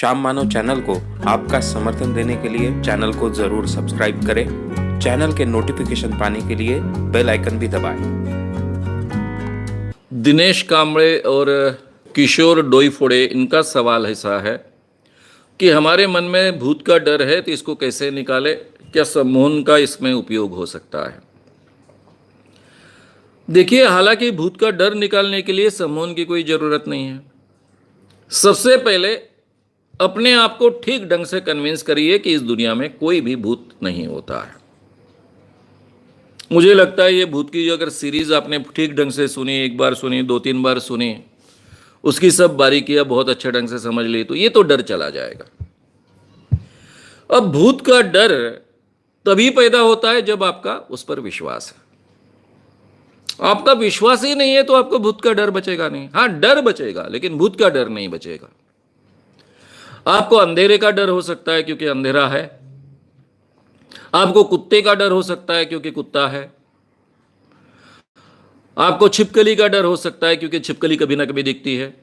श्याम मानव channel को आपका समर्थन देने के लिए चैनल को जरूर सब्सक्राइब करें। चैनल के नोटिफिकेशन पाने के लिए बेल आइकन भी दबाएं। दिनेश कांबळे और किशोर डोईफोड़े, इनका सवाल ऐसा है कि हमारे मन में भूत का डर है तो इसको कैसे निकाले, क्या सम्मोहन का इसमें उपयोग हो सकता है। देखिए, हालांकि भूत का डर निकालने के लिए सम्मोहन की कोई ज़रूरत नहीं है। सबसे पहले अपने आप को ठीक ढंग से कन्विंस करिए कि इस दुनिया में कोई भी भूत नहीं होता है। मुझे लगता है ये भूत की अगर सीरीज आपने ठीक ढंग से सुनी, एक बार सुनी, 2-3 बार सुनी, उसकी सब बारीकियां बहुत अच्छे ढंग से समझ ली, तो ये तो डर चला जाएगा। अब भूत का डर तभी पैदा होता है जब आपका उस पर विश्वास है। आपका विश्वास ही नहीं है तो आपको भूत का डर बचेगा नहीं। हाँ, डर बचेगा, लेकिन भूत का डर नहीं बचेगा। आपको अंधेरे का डर हो सकता है क्योंकि अंधेरा है। आपको कुत्ते का डर हो सकता है क्योंकि कुत्ता है। आपको छिपकली का डर हो सकता है क्योंकि छिपकली कभी ना कभी दिखती है।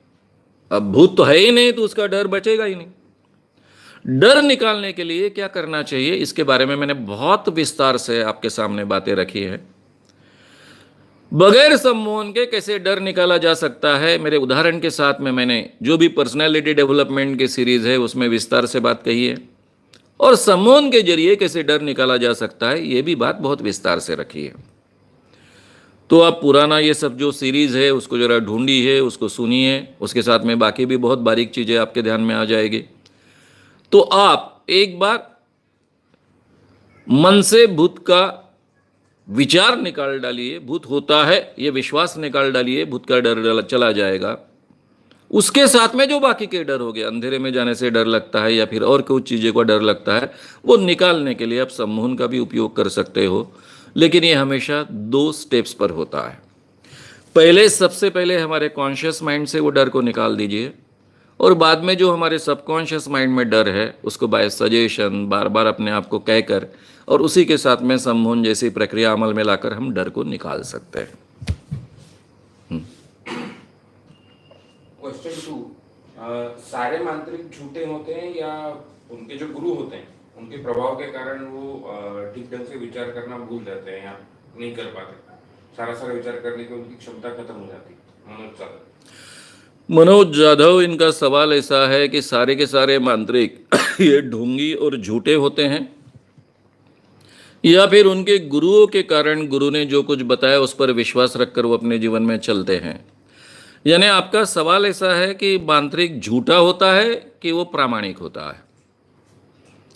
अब भूत तो है ही नहीं तो उसका डर बचेगा ही नहीं। डर निकालने के लिए क्या करना चाहिए, इसके बारे में मैंने बहुत विस्तार से आपके सामने बातें रखी है। बगैर सम्मोहन के कैसे डर निकाला जा सकता है, मेरे उदाहरण के साथ में मैंने जो भी पर्सनैलिटी डेवलपमेंट की सीरीज है उसमें विस्तार से बात कही है, और सम्मोहन के जरिए कैसे डर निकाला जा सकता है ये भी बात बहुत विस्तार से रखी है। तो आप पुराना ये सब जो सीरीज है उसको जरा ढूंढी है, उसको सुनिए, उसके साथ में बाकी भी बहुत बारीक चीज़ें आपके ध्यान में आ जाएगी। तो आप एक बार मन से भूत का विचार निकाल डालिए, भूत होता है ये विश्वास निकाल डालिए, भूत का डर चला जाएगा। उसके साथ में जो बाकी के डर हो गए, अंधेरे में जाने से डर लगता है या फिर और कुछ चीज़ों का डर लगता है, वो निकालने के लिए आप सम्मोहन का भी उपयोग कर सकते हो, लेकिन ये हमेशा 2 स्टेप्स पर होता है। पहले, सबसे पहले हमारे कॉन्शियस माइंड से वो डर को निकाल दीजिए, और बाद में जो हमारे सबकॉन्शियस माइंड में डर है उसको बाय सजेशन बार बार अपने आप को कहकर और उसी के साथ में सम्मोहन जैसी प्रक्रिया अमल में लाकर हम डर को निकाल सकते हैं। क्वेश्चन 2, सारे मांत्रिक झूठे होते हैं या उनके जो गुरु होते हैं उनके प्रभाव के कारण वो ठीक ढंग से विचार करना भूल जाते हैं या नहीं कर पाते, सारा विचार करने की उनकी क्षमता खत्म हो जाती है। मनोज जाधव, इनका सवाल ऐसा है कि सारे के सारे मांत्रिक ये ढोंगी और झूठे होते हैं या फिर उनके गुरुओं के कारण गुरु ने जो कुछ बताया उस पर विश्वास रखकर वो अपने जीवन में चलते हैं। यानी आपका सवाल ऐसा है कि मांत्रिक झूठा होता है कि वो प्रामाणिक होता है।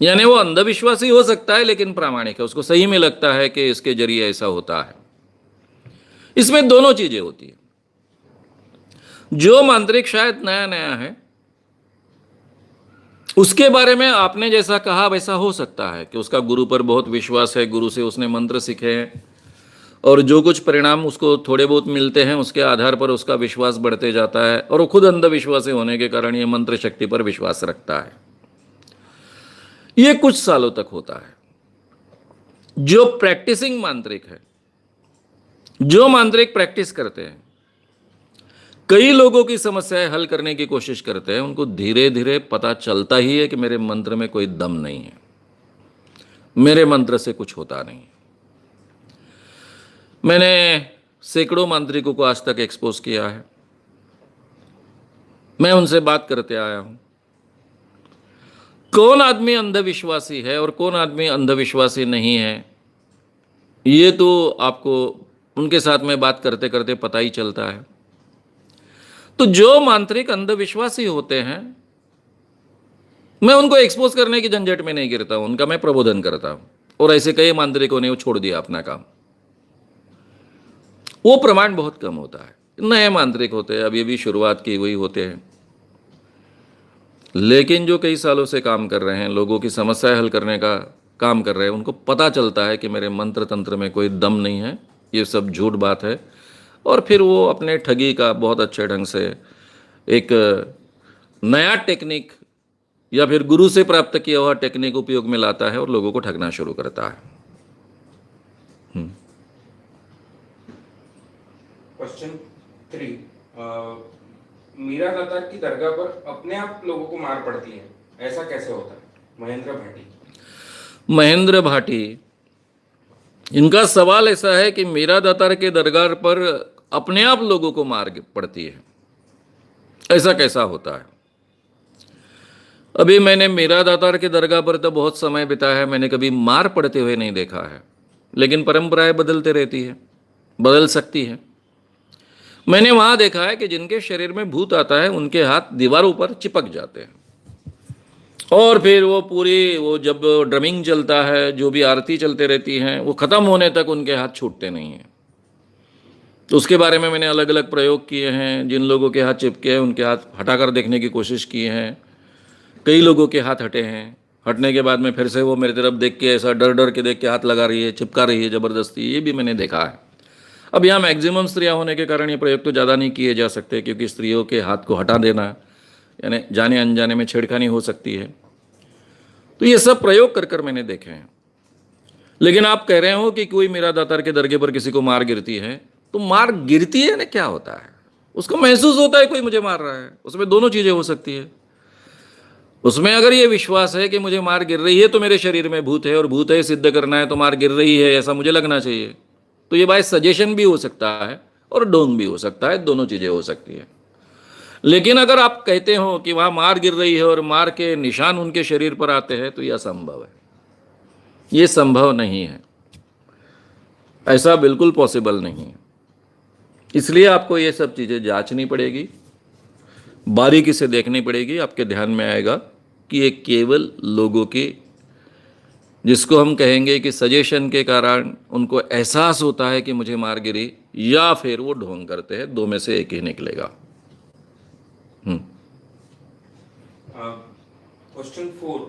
यानी वो अंधविश्वासी हो सकता है लेकिन प्रामाणिक है, उसको सही में लगता है कि इसके जरिए ऐसा होता है। इसमें दोनों चीजें होती है। जो मांत्रिक शायद नया नया है उसके बारे में आपने जैसा कहा वैसा हो सकता है कि उसका गुरु पर बहुत विश्वास है, गुरु से उसने मंत्र सीखे हैं और जो कुछ परिणाम उसको थोड़े बहुत मिलते हैं उसके आधार पर उसका विश्वास बढ़ते जाता है, और वो खुद अंधविश्वासी होने के कारण ये मंत्र शक्ति पर विश्वास रखता है। ये कुछ सालों तक होता है। जो प्रैक्टिसिंग मांत्रिक है, जो मांत्रिक प्रैक्टिस करते हैं, कई लोगों की समस्याएं हल करने की कोशिश करते हैं, उनको धीरे धीरे पता चलता ही है कि मेरे मंत्र में कोई दम नहीं है, मेरे मंत्र से कुछ होता नहीं। मैंने सैकड़ों मांत्रिकों को आज तक एक्सपोज किया है, मैं उनसे बात करते आया हूं। कौन आदमी अंधविश्वासी है और कौन आदमी अंधविश्वासी नहीं है ये तो आपको उनके साथ में बात करते करते पता ही चलता है। तो जो मांत्रिक अंधविश्वासी होते हैं, मैं उनको एक्सपोज करने की झंझट में नहीं गिरता हूं, उनका मैं प्रबोधन करता हूं, और ऐसे कई मांत्रिकों ने वो छोड़ दिया अपना काम। वो प्रमाण बहुत कम होता है। नए मांत्रिक होते हैं, अब ये भी शुरुआत की हुई होते हैं, लेकिन जो कई सालों से काम कर रहे हैं, लोगों की समस्याएं हल करने का काम कर रहे हैं, उनको पता चलता है कि मेरे मंत्र तंत्र में कोई दम नहीं है, ये सब झूठ बात है, और फिर वो अपने ठगी का बहुत अच्छे ढंग से एक नया टेक्निक या फिर गुरु से प्राप्त किया हुआ टेक्निक उपयोग में लाता है और लोगों को ठगना शुरू करता है। क्वेश्चन 3, मीरा दातार की दरगाह पर अपने आप लोगों को मार पड़ती है, ऐसा कैसे होता है? महेंद्र भाटी। महेंद्र भाटी, इनका सवाल ऐसा है कि मीरा दातार के दरगाह पर अपने आप लोगों को मार पड़ती है, ऐसा कैसा होता है? अभी मैंने मीरा दातार के दरगाह पर तो बहुत समय बिताया है, मैंने कभी मार पड़ते हुए नहीं देखा है, लेकिन परंपराएं बदलते रहती है, बदल सकती है। मैंने वहां देखा है कि जिनके शरीर में भूत आता है उनके हाथ दीवारों पर चिपक जाते हैं, और फिर वो पूरी, वो जब ड्रमिंग चलता है, जो भी आरती चलते रहती हैं, वो खत्म होने तक उनके हाथ छूटते नहीं हैं। तो उसके बारे में मैंने अलग अलग प्रयोग किए हैं। जिन लोगों के हाथ चिपके हैं उनके हाथ हटाकर देखने की कोशिश की है। कई लोगों के हाथ हटे हैं, हटने के बाद में फिर से वो मेरी तरफ देख के ऐसा डर डर के देख के हाथ लगा रही है, चिपका रही है ज़बरदस्ती, ये भी मैंने देखा है। अब यहाँ मैक्सिमम स्त्रियाँ होने के कारण ये प्रयोग तो ज़्यादा नहीं किए जा सकते, क्योंकि स्त्रियों के हाथ को हटा देना यानी जाने अनजाने में छेड़खानी हो सकती है। तो ये सब प्रयोग कर कर मैंने देखे हैं। लेकिन आप कह रहे हो कि कोई मीरा दातार के दरगाह पर किसी को मार गिरती है, तो मार गिरती है ना, क्या होता है? उसको महसूस होता है कोई मुझे मार रहा है। उसमें दोनों चीज़ें हो सकती है। उसमें अगर ये विश्वास है कि मुझे मार गिर रही है तो मेरे शरीर में भूत है, और भूत है सिद्ध करना है तो मार गिर रही है ऐसा मुझे लगना चाहिए, तो ये बाय सजेशन भी हो सकता है और ढोंग भी हो सकता है, दोनों चीज़ें हो सकती है। लेकिन अगर आप कहते हो कि वहाँ मार गिर रही है और मार के निशान उनके शरीर पर आते हैं, तो यह असंभव है, ये संभव नहीं है, ऐसा बिल्कुल पॉसिबल नहीं है। इसलिए आपको ये सब चीज़ें जांचनी पड़ेगी, बारीकी से देखनी पड़ेगी। आपके ध्यान में आएगा कि ये केवल लोगों की, जिसको हम कहेंगे कि सजेशन के कारण उनको एहसास होता है कि मुझे मार गिरी, या फिर वो ढोंग करते हैं, दो में से एक ही निकलेगा। क्वेश्चन 4,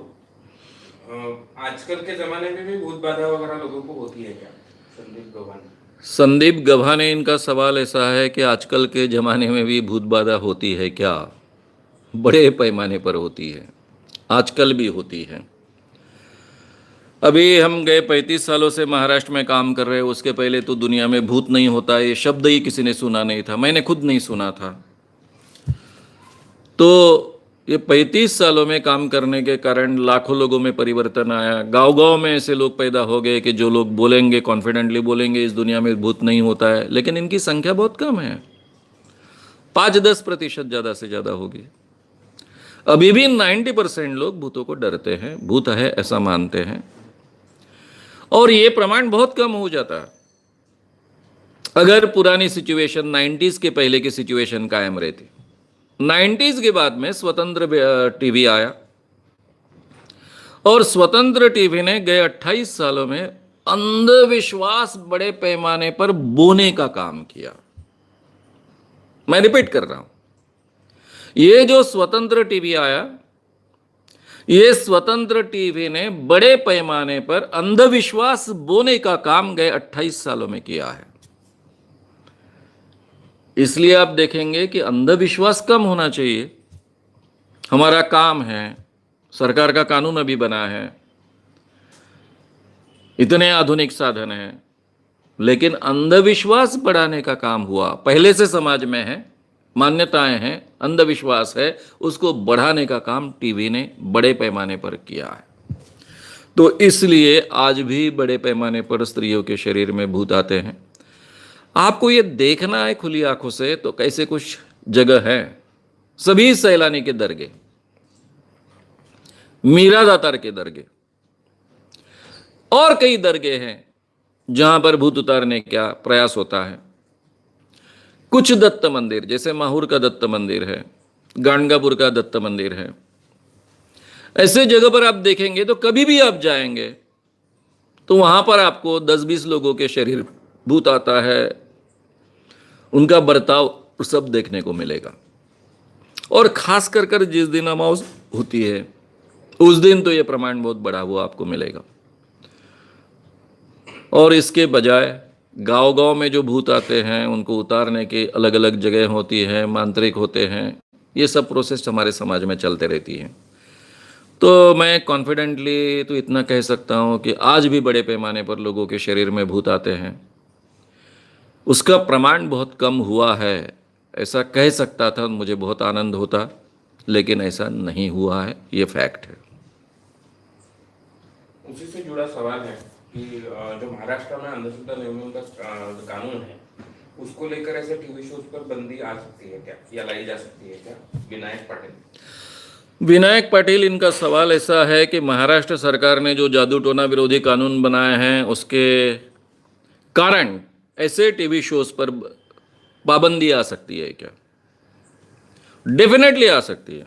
आजकल के जमाने में भी भूत बाधा वगैरह लोगों को होती है क्या? संदीप गवान। संदीप गभाने, इनका सवाल ऐसा है कि आजकल के ज़माने में भी भूत बाधा होती है क्या? बड़े पैमाने पर होती है, आजकल भी होती है। अभी हम गए 35 सालों से महाराष्ट्र में काम कर रहे हैं, उसके पहले तो दुनिया में भूत नहीं होता ये शब्द ही किसी ने सुना नहीं था, मैंने खुद नहीं सुना था। तो ये 35 सालों में काम करने के कारण लाखों लोगों में परिवर्तन आया। गांव-गांव में ऐसे लोग पैदा हो गए कि जो लोग बोलेंगे, कॉन्फिडेंटली बोलेंगे इस दुनिया में भूत नहीं होता है, लेकिन इनकी संख्या बहुत कम है, 5-10% ज़्यादा से ज़्यादा होगी। अभी भी 90% लोग भूतों को डरते हैं, भूत है ऐसा मानते हैं, और ये प्रमाण बहुत कम हो जाता है अगर पुरानी सिचुएशन 90s के पहले की सिचुएशन कायम रहती। 90s के बाद में स्वतंत्र टीवी आया, और स्वतंत्र टीवी ने गए 28 सालों में अंधविश्वास बड़े पैमाने पर बोने का काम किया। मैं रिपीट कर रहा हूं, ये जो स्वतंत्र टीवी आया, ये स्वतंत्र टीवी ने बड़े पैमाने पर अंधविश्वास बोने का काम गए 28 सालों में किया है। इसलिए आप देखेंगे कि अंधविश्वास कम होना चाहिए, हमारा काम है। सरकार का कानून अभी बना है, इतने आधुनिक साधन हैं, लेकिन अंधविश्वास बढ़ाने का काम हुआ। पहले से समाज में है, मान्यताएं हैं, अंधविश्वास है, उसको बढ़ाने का काम टीवी ने बड़े पैमाने पर किया है। तो इसलिए आज भी बड़े पैमाने पर स्त्रियों के शरीर में भूत आते हैं। आपको ये देखना है खुली आंखों से, तो कैसे कुछ जगह है, सभी सैलानी के दरगे, मीरा दातार के दरगे, और कई दरगे हैं जहां पर भूत उतारने का प्रयास होता है। कुछ दत्त मंदिर, जैसे माहौर का दत्त मंदिर है, गाणगापुर का दत्त मंदिर है, ऐसे जगह पर आप देखेंगे तो कभी भी आप जाएंगे तो वहां पर आपको 10-20 लोगों के शरीर भूत आता है, उनका बर्ताव सब देखने को मिलेगा। और खास कर जिस दिन अमावस होती है उस दिन तो ये प्रमाण बहुत बड़ा हुआ आपको मिलेगा। और इसके बजाय गांव-गांव में जो भूत आते हैं उनको उतारने की अलग अलग जगह होती है, मांत्रिक होते हैं, ये सब प्रोसेस हमारे समाज में चलते रहती है। तो मैं कॉन्फिडेंटली तो इतना कह सकता हूँ कि आज भी बड़े पैमाने पर लोगों के शरीर में भूत आते हैं, उसका प्रमाण बहुत कम हुआ है, ऐसा कह सकता था, मुझे बहुत आनंद होता, लेकिन ऐसा नहीं हुआ है, ये फैक्ट है। उसी से जुड़ा सवाल है कि जो महाराष्ट्र में अंधश्रद्धा निर्मूलन का जो कानून है, उसको लेकर ऐसे टीवी शोज पर बंदी आ सकती है क्या, या लाई जा सकती है क्या? विनायक पाटिल। विनायक पाटिल, इनका सवाल ऐसा है कि महाराष्ट्र सरकार ने जो जादू टोना विरोधी कानून बनाए हैं उसके कारण ऐसे टीवी शोज पर पाबंदी आ सकती है क्या? डेफिनेटली आ सकती है।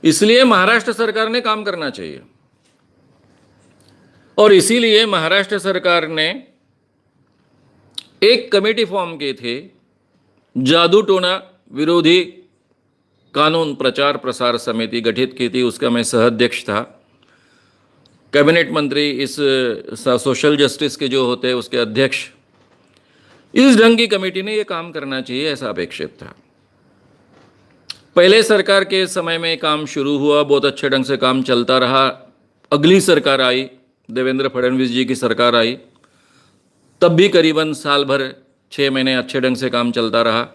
इसलिए महाराष्ट्र सरकार ने काम करना चाहिए, और इसीलिए महाराष्ट्र सरकार ने एक कमेटी फॉर्म की थी, जादू टोना विरोधी कानून प्रचार प्रसार समिति गठित की थी, उसका मैं सह-अध्यक्ष था। कैबिनेट मंत्री इस सोशल जस्टिस के जो होते हैं उसके अध्यक्ष। इस ढंग की कमेटी ने यह काम करना चाहिए, ऐसा अपेक्षित था। पहले सरकार के समय में काम शुरू हुआ, बहुत अच्छे ढंग से काम चलता रहा। अगली सरकार आई, देवेंद्र फडणवीस जी की सरकार आई, तब भी करीबन साल भर 6 महीने अच्छे ढंग से काम चलता रहा।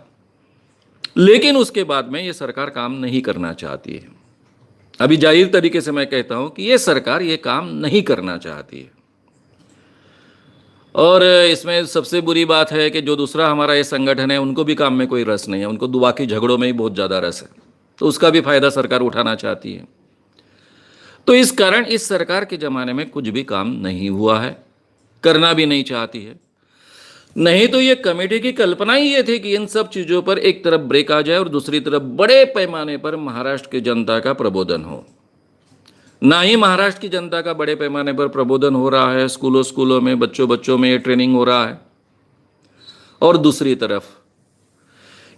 लेकिन उसके बाद में ये सरकार काम नहीं करना चाहती है। अभी जाहिर तरीके से मैं कहता हूं कि ये सरकार ये काम नहीं करना चाहती है। और इसमें सबसे बुरी बात है कि जो दूसरा हमारा ये संगठन है, उनको भी काम में कोई रस नहीं है, उनको दुबाकी झगड़ों में ही बहुत ज़्यादा रस है, तो उसका भी फायदा सरकार उठाना चाहती है। तो इस कारण इस सरकार के ज़माने में कुछ भी काम नहीं हुआ है, करना भी नहीं चाहती है। नहीं तो ये कमेटी की कल्पना ही ये थी कि इन सब चीज़ों पर एक तरफ ब्रेक आ जाए और दूसरी तरफ बड़े पैमाने पर महाराष्ट्र की जनता का प्रबोधन हो। ना ही महाराष्ट्र की जनता का बड़े पैमाने पर प्रबोधन हो रहा है, स्कूलों में बच्चों में ये ट्रेनिंग हो रहा है, और दूसरी तरफ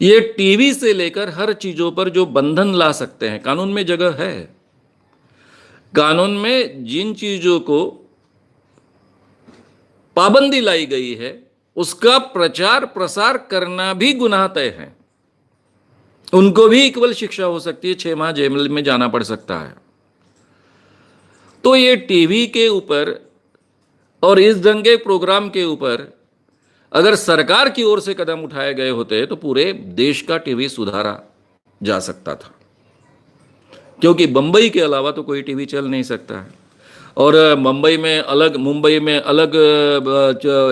ये टीवी से लेकर हर चीज़ों पर जो बंधन ला सकते हैं, कानून में जगह है। कानून में जिन चीज़ों को पाबंदी लाई गई है उसका प्रचार प्रसार करना भी गुनाह तय है। उनको भी इक्वल शिक्षा हो सकती है, 6 माह जेल में जाना पड़ सकता है। तो ये टीवी के ऊपर और इस ढंग के प्रोग्राम के ऊपर अगर सरकार की ओर से कदम उठाए गए होते तो पूरे देश का टीवी सुधारा जा सकता था, क्योंकि बंबई के अलावा तो कोई टीवी चल नहीं सकता है। और मुंबई में अलग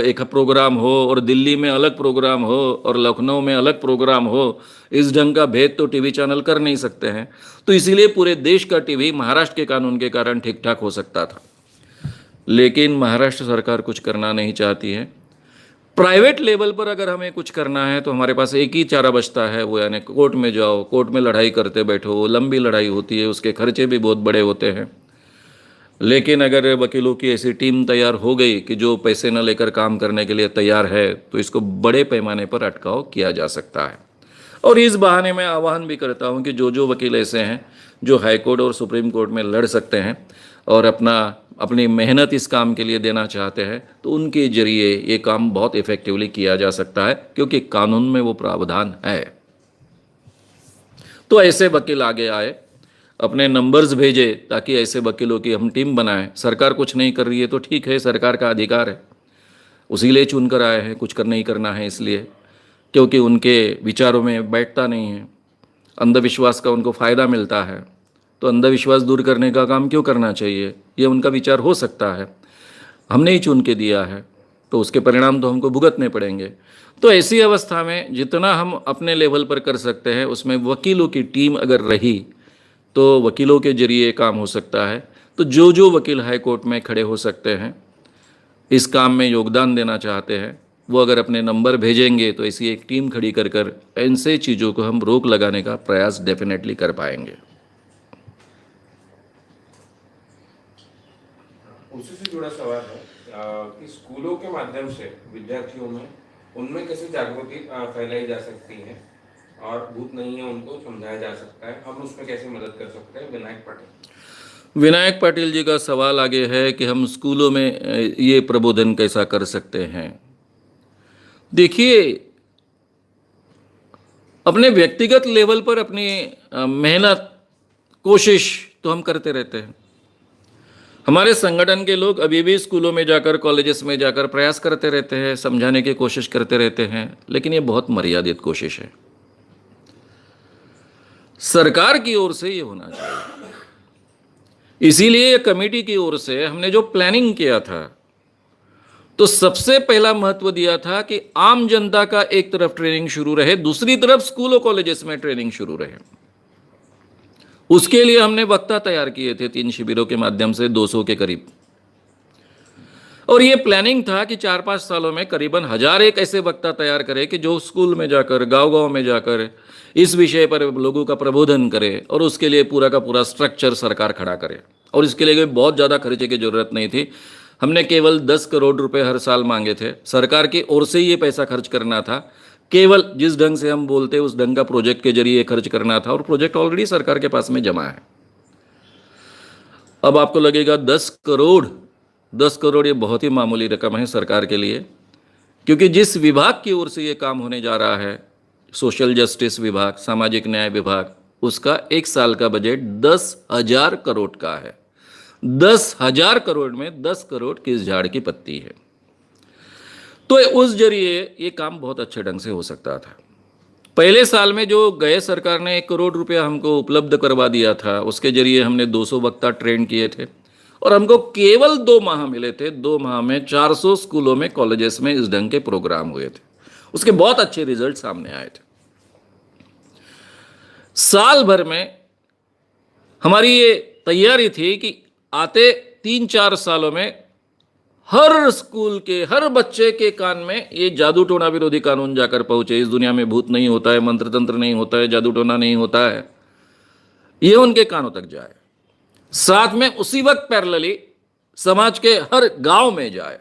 एक प्रोग्राम हो, और दिल्ली में अलग प्रोग्राम हो, और लखनऊ में अलग प्रोग्राम हो, इस ढंग का भेद तो टीवी चैनल कर नहीं सकते हैं। तो इसीलिए पूरे देश का टीवी महाराष्ट्र के कानून के कारण ठीक ठाक हो सकता था। लेकिन महाराष्ट्र सरकार कुछ करना नहीं चाहती है। प्राइवेट लेवल पर अगर हमें कुछ करना है तो हमारे पास एक ही चारा बचता है, वो यानी कोर्ट में जाओ, कोर्ट में लड़ाई करते बैठो। लंबी लड़ाई होती है, उसके खर्चे भी बहुत बड़े होते हैं। लेकिन अगर वकीलों की ऐसी टीम तैयार हो गई कि जो पैसे न लेकर काम करने के लिए तैयार है, तो इसको बड़े पैमाने पर अटकाव किया जा सकता है। और इस बहाने मैं आह्वान भी करता हूं कि जो वकील ऐसे हैं जो हाई कोर्ट और सुप्रीम कोर्ट में लड़ सकते हैं और अपनी मेहनत इस काम के लिए देना चाहते हैं, तो उनके जरिए ये काम बहुत इफेक्टिवली किया जा सकता है, क्योंकि कानून में वो प्रावधान है। तो ऐसे वकील आगे आए, अपने नंबर्स भेजे, ताकि ऐसे वकीलों की हम टीम बनाएं। सरकार कुछ नहीं कर रही है तो ठीक है, सरकार का अधिकार है, उसी लिए चुनकर आए हैं। कुछ कर नहीं करना है इसलिए, क्योंकि उनके विचारों में बैठता नहीं है, अंधविश्वास का उनको फ़ायदा मिलता है। तो अंधविश्वास दूर करने का काम क्यों करना चाहिए, ये उनका विचार हो सकता है। हमने ही चुन के दिया है, तो उसके परिणाम तो हमको भुगतने पड़ेंगे। तो ऐसी अवस्था में जितना हम अपने लेवल पर कर सकते हैं, उसमें वकीलों की टीम अगर रही तो वकीलों के जरिए काम हो सकता है। तो जो वकील हाई कोर्ट में खड़े हो सकते हैं, इस काम में योगदान देना चाहते हैं, वो अगर अपने नंबर भेजेंगे तो ऐसी एक टीम खड़ी कर ऐसे चीज़ों को हम रोक लगाने का प्रयास डेफिनेटली कर पाएंगे। उसी से जुड़ा सवाल है कि स्कूलों के माध्यम से विद्यार्थियों में उनमें कैसे जागृति फैलाई जा सकती है और भूत नहीं है उनको समझाया जा सकता है, हम उसमें कैसे मदद कर सकते हैं? विनायक पाटिल जी का सवाल आगे है कि हम स्कूलों में ये प्रबोधन कैसा कर सकते हैं। देखिए, अपने व्यक्तिगत लेवल पर अपनी मेहनत कोशिश तो हम करते रहते हैं, हमारे संगठन के लोग अभी भी स्कूलों में जाकर, कॉलेजेस में जाकर प्रयास करते रहते हैं, समझाने की कोशिश करते रहते हैं, लेकिन ये बहुत मर्यादित कोशिश है। सरकार की ओर से ये होना चाहिए। इसीलिए ये कमेटी की ओर से हमने जो प्लानिंग किया था, तो सबसे पहला महत्व दिया था कि आम जनता का एक तरफ ट्रेनिंग शुरू रहे, दूसरी तरफ स्कूलों कॉलेजेस में ट्रेनिंग शुरू रहे। उसके लिए हमने वक्ता तैयार किए थे 3 शिविरों के माध्यम से 200 के करीब। और ये प्लानिंग था कि 4-5 सालों में करीबन 1001 ऐसे वक्ता तैयार करे कि जो स्कूल में जाकर, गांव-गांव में जाकर इस विषय पर लोगों का प्रबोधन करे, और उसके लिए पूरा का पूरा स्ट्रक्चर सरकार खड़ा करे। और इसके लिए बहुत ज़्यादा खर्चे की जरूरत नहीं थी। हमने केवल 10 करोड़ रुपए हर साल मांगे थे, सरकार की ओर से ही ये पैसा खर्च करना था। केवल जिस ढंग से हम बोलते उस ढंग का प्रोजेक्ट के जरिए खर्च करना था, और प्रोजेक्ट ऑलरेडी सरकार के पास में जमा है। अब आपको लगेगा 10 करोड़, 10 करोड़ ये बहुत ही मामूली रकम है सरकार के लिए, क्योंकि जिस विभाग की ओर से ये काम होने जा रहा है, सोशल जस्टिस विभाग, सामाजिक न्याय विभाग, उसका 1 साल का बजट 10,000 करोड़ का है। 10,000 करोड़ में 10 करोड़ किस झाड़ की पत्ती है। तो उस जरिए ये काम बहुत अच्छे ढंग से हो सकता था। पहले साल में जो गए सरकार ने 1 करोड़ रुपया हमको उपलब्ध करवा दिया था, उसके जरिए हमने 200 वक्ता ट्रेन किए थे, और हमको केवल 2 माह मिले थे। 2 माह में 400 स्कूलों में, कॉलेजेस में इस ढंग के प्रोग्राम हुए थे। उसके बहुत अच्छे रिजल्ट सामने आए थे। साल भर में हमारी ये तैयारी थी कि आते 3-4 सालों में हर स्कूल के हर बच्चे के कान में ये जादू टोना विरोधी कानून जाकर पहुंचे। इस दुनिया में भूत नहीं होता है, मंत्र तंत्र नहीं होता है, जादू टोना नहीं होता है, ये उनके कानों तक जाए। साथ में उसी वक्त पैरेलली समाज के हर गांव में जाए।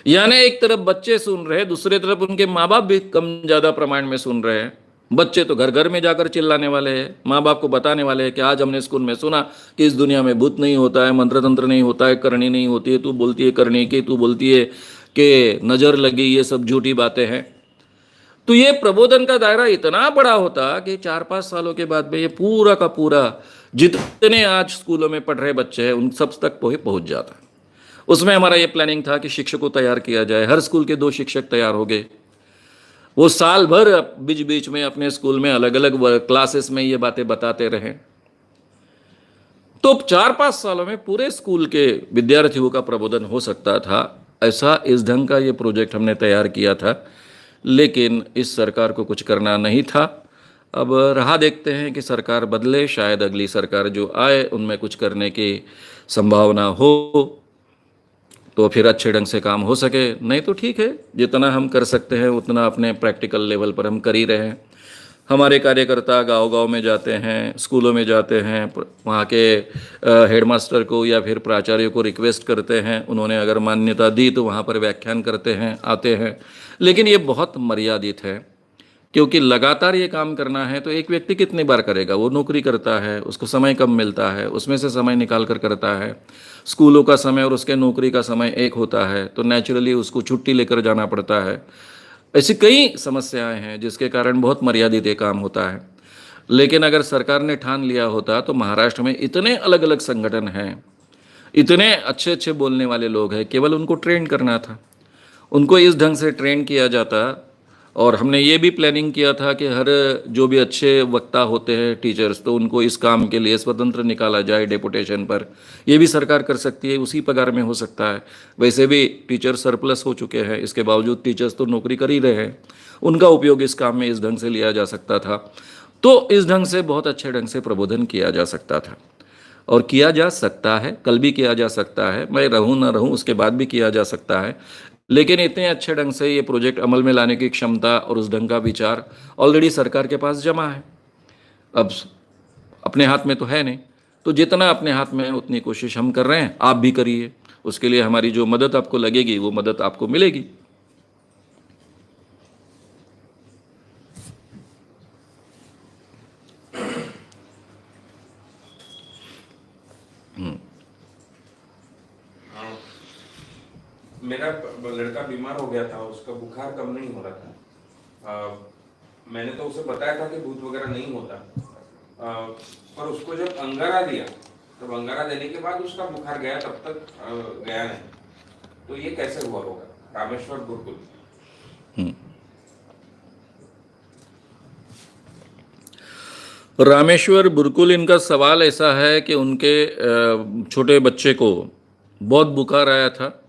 यानी एक तरफ बच्चे सुन रहे, दूसरी तरफ उनके माँ बाप भी कम ज्यादा प्रमाण में सुन रहे हैं। बच्चे तो घर घर में जाकर चिल्लाने वाले हैं, माँ बाप को बताने वाले हैं कि आज हमने स्कूल में सुना कि इस दुनिया में भूत नहीं होता है, मंत्र तंत्र नहीं होता है, करनी नहीं होती है, तू बोलती है करने की, तू बोलती है कि नजर लगी, ये सब झूठी बातें हैं। तो ये प्रबोधन का दायरा इतना बड़ा होता कि 4-5 सालों के बाद में ये पूरा का पूरा जितने आज स्कूलों में पढ़ रहे बच्चे हैं उन सब तक पहुंच जाता। उसमें हमारा ये प्लानिंग था कि शिक्षकों तैयार किया जाए। हर स्कूल के 2 शिक्षक तैयार हो गए। वो साल भर बीच बीच में अपने स्कूल में अलग अलग क्लासेस में ये बातें बताते रहे। तो 4-5 सालों में पूरे स्कूल के विद्यार्थियों का प्रबोधन हो सकता था। ऐसा इस ढंग का ये प्रोजेक्ट हमने तैयार किया था, लेकिन इस सरकार को कुछ करना नहीं था। अब राह देखते हैं कि सरकार बदले, शायद अगली सरकार जो आए उनमें कुछ करने की संभावना हो, तो फिर अच्छे ढंग से काम हो सके। नहीं तो ठीक है, जितना हम कर सकते हैं उतना अपने प्रैक्टिकल लेवल पर हम कर ही रहे हैं। हमारे कार्यकर्ता गांव-गांव में जाते हैं, स्कूलों में जाते हैं, वहाँ के हेडमास्टर को या फिर प्राचार्य को रिक्वेस्ट करते हैं। उन्होंने अगर मान्यता दी तो वहाँ पर व्याख्यान करते हैं, आते हैं। लेकिन ये बहुत मर्यादित है, क्योंकि लगातार ये काम करना है तो एक व्यक्ति कितनी बार करेगा। वो नौकरी करता है, उसको समय कम मिलता है, उसमें से समय निकाल कर करता है। स्कूलों का समय और उसके नौकरी का समय एक होता है, तो नेचुरली उसको छुट्टी लेकर जाना पड़ता है। ऐसी कई समस्याएं हैं जिसके कारण बहुत मर्यादित ये काम होता है। लेकिन अगर सरकार ने ठान लिया होता तो महाराष्ट्र में इतने अलग अलग संगठन हैं, इतने अच्छे अच्छे बोलने वाले लोग हैं, केवल उनको ट्रेन करना था। उनको इस ढंग से ट्रेन किया जाता। और हमने ये भी प्लानिंग किया था कि हर जो भी अच्छे वक्ता होते हैं टीचर्स, तो उनको इस काम के लिए स्वतंत्र निकाला जाए डेपुटेशन पर। ये भी सरकार कर सकती है, उसी पगार में हो सकता है। वैसे भी टीचर सरप्लस हो चुके हैं, इसके बावजूद टीचर्स तो नौकरी कर ही रहे हैं। उनका उपयोग इस काम में इस ढंग से लिया जा सकता था। तो इस ढंग से बहुत अच्छे ढंग से प्रबोधन किया जा सकता था, और किया जा सकता है। कल भी किया जा सकता है, मैं रहूं ना रहूं उसके बाद भी किया जा सकता है। लेकिन इतने अच्छे ढंग से ये प्रोजेक्ट अमल में लाने की क्षमता और उस ढंग का विचार ऑलरेडी सरकार के पास जमा है। अब अपने हाथ में तो है नहीं, तो जितना अपने हाथ में है उतनी कोशिश हम कर रहे हैं। आप भी करिए, उसके लिए हमारी जो मदद आपको लगेगी वो मदद आपको मिलेगी। मेरा लड़का बीमार हो गया था, उसका बुखार कम नहीं हो रहा था। मैंने तो उसे बताया था कि भूत वगैरह नहीं होता, पर उसको जब अंगारा दिया तो अंगारा देने के बाद उसका बुखार गया, तब तक गया नहीं। तो ये कैसे हुआ होगा रामेश्वर गुरुकुल? रामेश्वर गुरुकुल, इनका सवाल ऐसा है कि उनके छोटे बच्चे को बहुत बुखार आया था।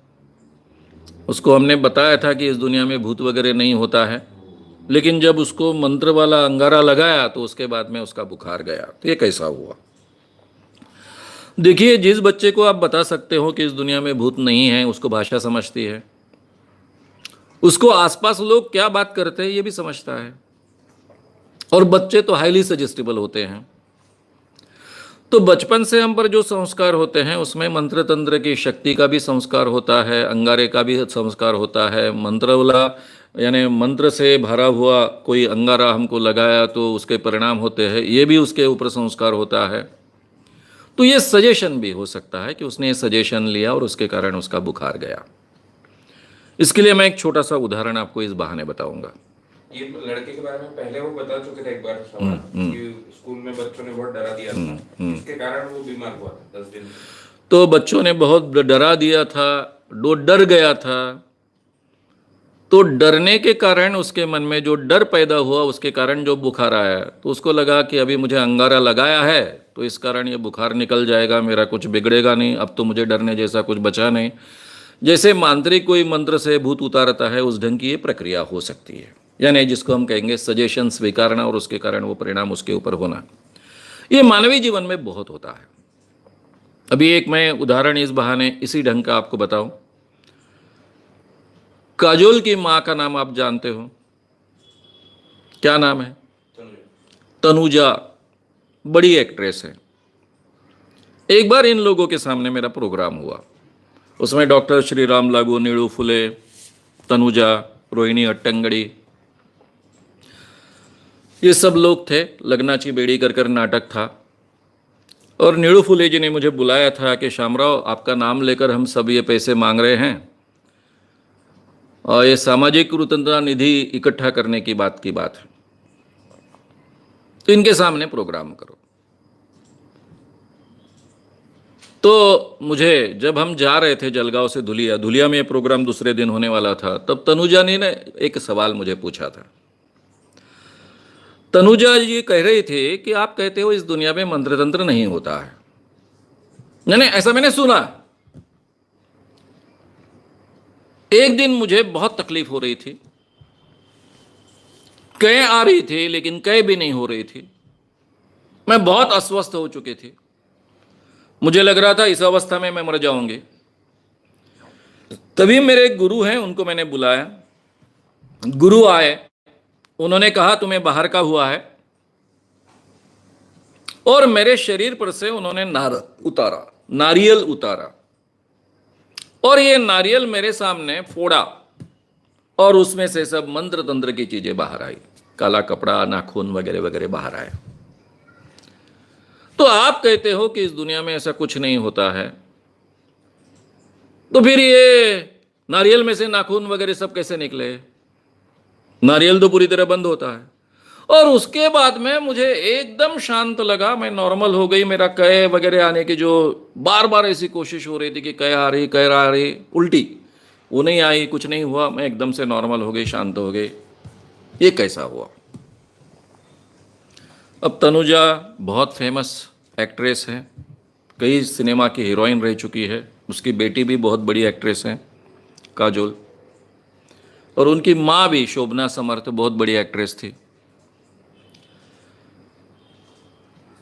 उसको हमने बताया था कि इस दुनिया में भूत वगैरह नहीं होता है, लेकिन जब उसको मंत्र वाला अंगारा लगाया तो उसके बाद में उसका बुखार गया। तो ये कैसा हुआ? देखिए, जिस बच्चे को आप बता सकते हो कि इस दुनिया में भूत नहीं है, उसको भाषा समझती है, उसको आसपास लोग क्या बात करते हैं ये भी समझता है। और बच्चे तो हाईली सजेस्टिबल होते हैं। तो बचपन से हम पर जो संस्कार होते हैं उसमें मंत्र तंत्र की शक्ति का भी संस्कार होता है, अंगारे का भी संस्कार होता है। मंत्र वाला यानी मंत्र से भरा हुआ कोई अंगारा हमको लगाया तो उसके परिणाम होते हैं, ये भी उसके ऊपर संस्कार होता है। तो ये सजेशन भी हो सकता है कि उसने ये सजेशन लिया और उसके कारण उसका बुखार गया। इसके लिए मैं एक छोटा सा उदाहरण आपको इस बहाने बताऊंगा। ये लड़के के बारे में पहले वो बता चुके थे एक बार सवाल कि स्कूल में बच्चों ने बहुत डरा दिया था, इसके कारण वो बीमार हुआ था 10 दिन। तो बच्चों ने बहुत डरा दिया था, वो डर गया था। तो डरने के कारण उसके मन में जो डर पैदा हुआ, उसके कारण जो बुखार आया, तो उसको लगा कि अभी मुझे अंगारा लगाया है तो इस कारण ये बुखार निकल जाएगा, मेरा कुछ बिगड़ेगा नहीं, अब तो मुझे डरने जैसा कुछ बचा नहीं। जैसे मांत्रिक कोई मंत्र से भूत उतारता है, उस ढंग की ये प्रक्रिया हो सकती है, यानी जिसको हम कहेंगे सजेशन स्वीकारना और उसके कारण वो परिणाम उसके ऊपर होना। ये मानवीय जीवन में बहुत होता है। अभी एक मैं उदाहरण इस बहाने इसी ढंग का आपको बताऊं। काजोल की मां का नाम आप जानते हो, क्या नाम है? तनुजा। बड़ी एक्ट्रेस है। एक बार इन लोगों के सामने मेरा प्रोग्राम हुआ, उसमें डॉक्टर श्री राम लागू, नीड़ू फुले, तनुजा, रोहिणी अट्टंगड़ी, ये सब लोग थे। लगनाची बेड़ी कर नाटक था। और नीड़ू फुले जी ने मुझे बुलाया था कि श्यामराव, आपका नाम लेकर हम सब ये पैसे मांग रहे हैं और ये सामाजिक कृतज्ञता निधि इकट्ठा करने की बात है, तो इनके सामने प्रोग्राम करो। तो मुझे जब हम जा रहे थे जलगांव से धुलिया में ये प्रोग्राम दूसरे दिन होने वाला था, तब तनुजा ने एक सवाल मुझे पूछा था। तनुजा जी कह रही थी कि आप कहते हो इस दुनिया में मंत्र तंत्र नहीं होता है, नहीं ऐसा मैंने सुना। एक दिन मुझे बहुत तकलीफ हो रही थी, कै आ रही थी लेकिन कै भी नहीं हो रही थी। मैं बहुत अस्वस्थ हो चुकी थी। मुझे लग रहा था इस अवस्था में मैं मर जाऊंगी। तभी मेरे एक गुरु हैं, उनको मैंने बुलाया। गुरु आए, उन्होंने कहा तुम्हें बाहर का हुआ है, और मेरे शरीर पर से उन्होंने नारियल उतारा और ये नारियल मेरे सामने फोड़ा और उसमें से सब मंत्र तंत्र की चीजें बाहर आई, काला कपड़ा, नाखून वगैरह वगैरह बाहर आए। तो आप कहते हो कि इस दुनिया में ऐसा कुछ नहीं होता है, तो फिर ये नारियल में से नाखून वगैरह सब कैसे निकले? नारियल तो पूरी तरह बंद होता है। और उसके बाद में मुझे एकदम शांत लगा, मैं नॉर्मल हो गई। मेरा कै वगैरह आने की जो बार बार ऐसी कोशिश हो रही थी कि कै आ रही उल्टी, वो नहीं आई, कुछ नहीं हुआ। मैं एकदम से नॉर्मल हो गई, शांत हो गई। ये कैसा हुआ? अब तनुजा बहुत फेमस एक्ट्रेस है, कई सिनेमा की हीरोइन रह चुकी है। उसकी बेटी भी बहुत बड़ी एक्ट्रेस है, काजोल, और उनकी माँ भी शोभना समर्थ बहुत बड़ी एक्ट्रेस थी।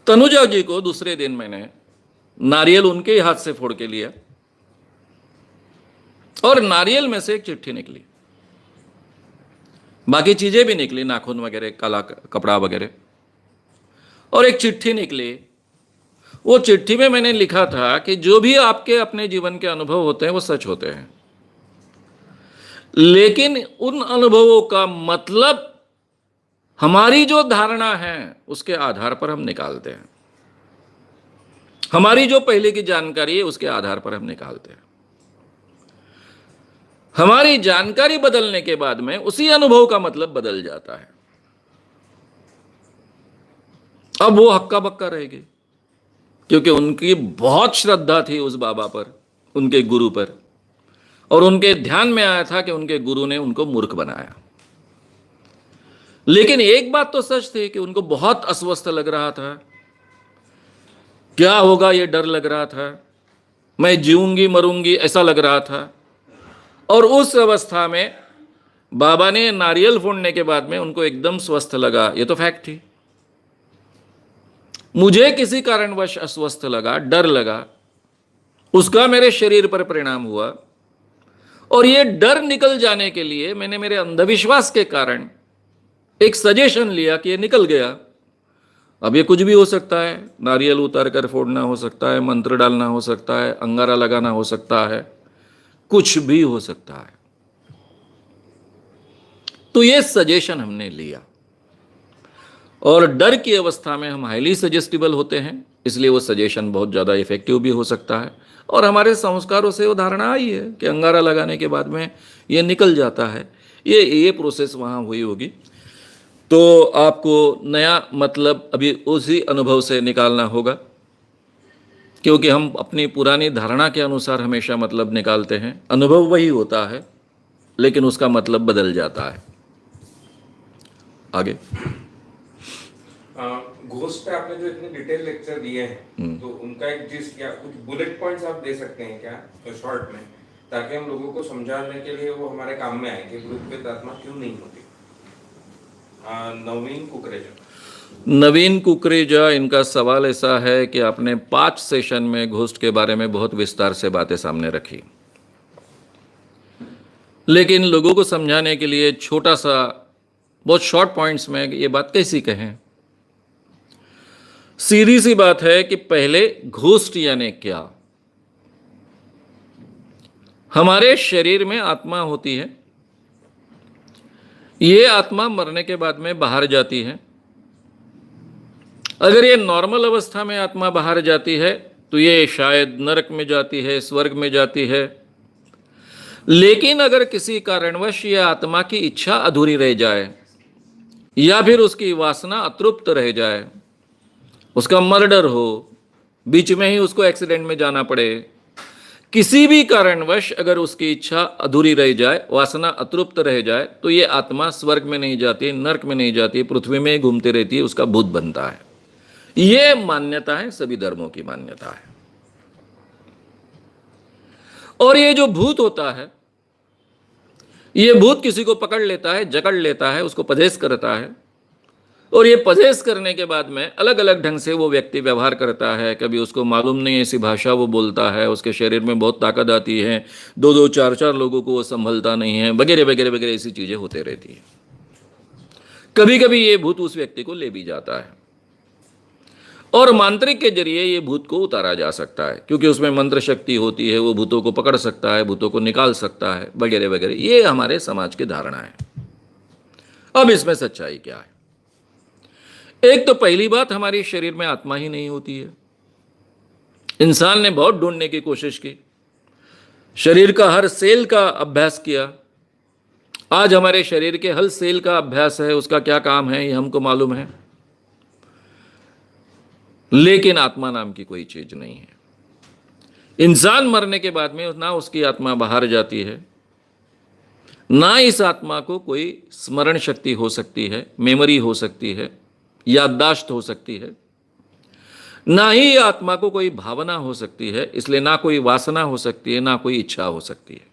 तनुजा जी को दूसरे दिन मैंने नारियल उनके ही हाथ से फोड़ के लिया और नारियल में से एक चिट्ठी निकली, बाकी चीजें भी निकली, नाखून वगैरह, काला कपड़ा वगैरह, और एक चिट्ठी निकली। वो चिट्ठी में मैंने लिखा था कि जो भी आपके अपने जीवन के अनुभव होते हैं वो सच होते हैं, लेकिन उन अनुभवों का मतलब हमारी जो धारणा है उसके आधार पर हम निकालते हैं। हमारी जो पहले की जानकारी है उसके आधार पर हम निकालते हैं। हमारी जानकारी बदलने के बाद में उसी अनुभव का मतलब बदल जाता है। अब वो हक्का बक्का रहेगी क्योंकि उनकी बहुत श्रद्धा थी उस बाबा पर, उनके गुरु पर, और उनके ध्यान में आया था कि उनके गुरु ने उनको मूर्ख बनाया। लेकिन एक बात तो सच थी कि उनको बहुत अस्वस्थ लग रहा था, क्या होगा ये डर लग रहा था, मैं जीऊंगी मरूंगी ऐसा लग रहा था। और उस अवस्था में बाबा ने नारियल फोड़ने के बाद में उनको एकदम स्वस्थ लगा, ये तो फैक्ट थी। मुझे किसी कारणवश अस्वस्थ लगा, डर लगा, उसका मेरे शरीर पर परिणाम हुआ, और ये डर निकल जाने के लिए मैंने मेरे अंधविश्वास के कारण एक सजेशन लिया कि ये निकल गया। अब ये कुछ भी हो सकता है, नारियल उतार कर फोड़ना हो सकता है, मंत्र डालना हो सकता है, अंगारा लगाना हो सकता है, कुछ भी हो सकता है। तो ये सजेशन हमने लिया, और डर की अवस्था में हम हाईली सजेस्टिबल होते हैं, इसलिए वो सजेशन बहुत ज़्यादा इफेक्टिव भी हो सकता है। और हमारे संस्कारों से वो धारणा आई है कि अंगारा लगाने के बाद में ये निकल जाता है। ये प्रोसेस वहाँ हुई होगी। तो आपको नया मतलब अभी उसी अनुभव से निकालना होगा, क्योंकि हम अपनी पुरानी धारणा के अनुसार हमेशा मतलब निकालते हैं। अनुभव वही होता है, लेकिन उसका मतलब बदल जाता है। आगे घोस्ट पे आपने जो इतने डिटेल लेक्चर दिए हैं, तो उनका एक जिस क्या कुछ बुलेट पॉइंट्स आप दे सकते हैं क्या, तो शॉर्ट में, ताकि हम लोगों को समझाने के लिए वो हमारे काम में आए कि भूत आत्मा क्यों नहीं होती। नवीन कुकरेजा, इनका सवाल ऐसा है कि आपने 5 सेशन में घोस्ट के बारे में बहुत विस्तार से बातें सामने रखी, लेकिन लोगों को समझाने के लिए छोटा सा बहुत शॉर्ट पॉइंट्स में ये बात कैसी कहें। सीधी सी बात है कि पहले घोस्ट यानी क्या। हमारे शरीर में आत्मा होती है, ये आत्मा मरने के बाद में बाहर जाती है। अगर ये नॉर्मल अवस्था में आत्मा बाहर जाती है तो ये शायद नरक में जाती है, स्वर्ग में जाती है। लेकिन अगर किसी कारणवश ये आत्मा की इच्छा अधूरी रह जाए, या फिर उसकी वासना अतृप्त रह जाए, उसका मर्डर हो, बीच में ही उसको एक्सीडेंट में जाना पड़े, किसी भी कारणवश अगर उसकी इच्छा अधूरी रह जाए, वासना अतृप्त रह जाए, तो ये आत्मा स्वर्ग में नहीं जाती, नरक में नहीं जाती, पृथ्वी में घूमती रहती है, उसका भूत बनता है। ये मान्यता है, सभी धर्मों की मान्यता है। और ये जो भूत होता है, ये भूत किसी को पकड़ लेता है, जकड़ लेता है, उसको पजेस करता है, और ये पजेस करने के बाद में अलग अलग ढंग से वो व्यक्ति व्यवहार करता है। कभी उसको मालूम नहीं ऐसी भाषा वो बोलता है, उसके शरीर में बहुत ताकत आती है, 2-2, 4-4 लोगों को वो संभलता नहीं है, वगैरह वगैरह वगैरह ऐसी चीज़ें होते रहती हैं। कभी कभी ये भूत उस व्यक्ति को ले भी जाता है, और मांत्रिक के जरिए ये भूत को उतारा जा सकता है, क्योंकि उसमें मंत्र शक्ति होती है, वो भूतों को पकड़ सकता है, भूतों को निकाल सकता है, वगैरह वगैरह। ये हमारे समाज की धारणा है। अब इसमें सच्चाई क्या है? एक तो पहली बात, हमारे शरीर में आत्मा ही नहीं होती है। इंसान ने बहुत ढूंढने की कोशिश की, शरीर का हर सेल का अभ्यास किया। आज हमारे शरीर के हर सेल का अभ्यास है, उसका क्या काम है ये हमको मालूम है, लेकिन आत्मा नाम की कोई चीज नहीं है। इंसान मरने के बाद में ना उसकी आत्मा बाहर जाती है, ना इस आत्मा को कोई स्मरण शक्ति हो सकती है, मेमोरी हो सकती है, याददाश्त हो सकती है, ना ही आत्मा को कोई भावना हो सकती है, इसलिए ना कोई वासना हो सकती है, ना कोई इच्छा हो सकती है।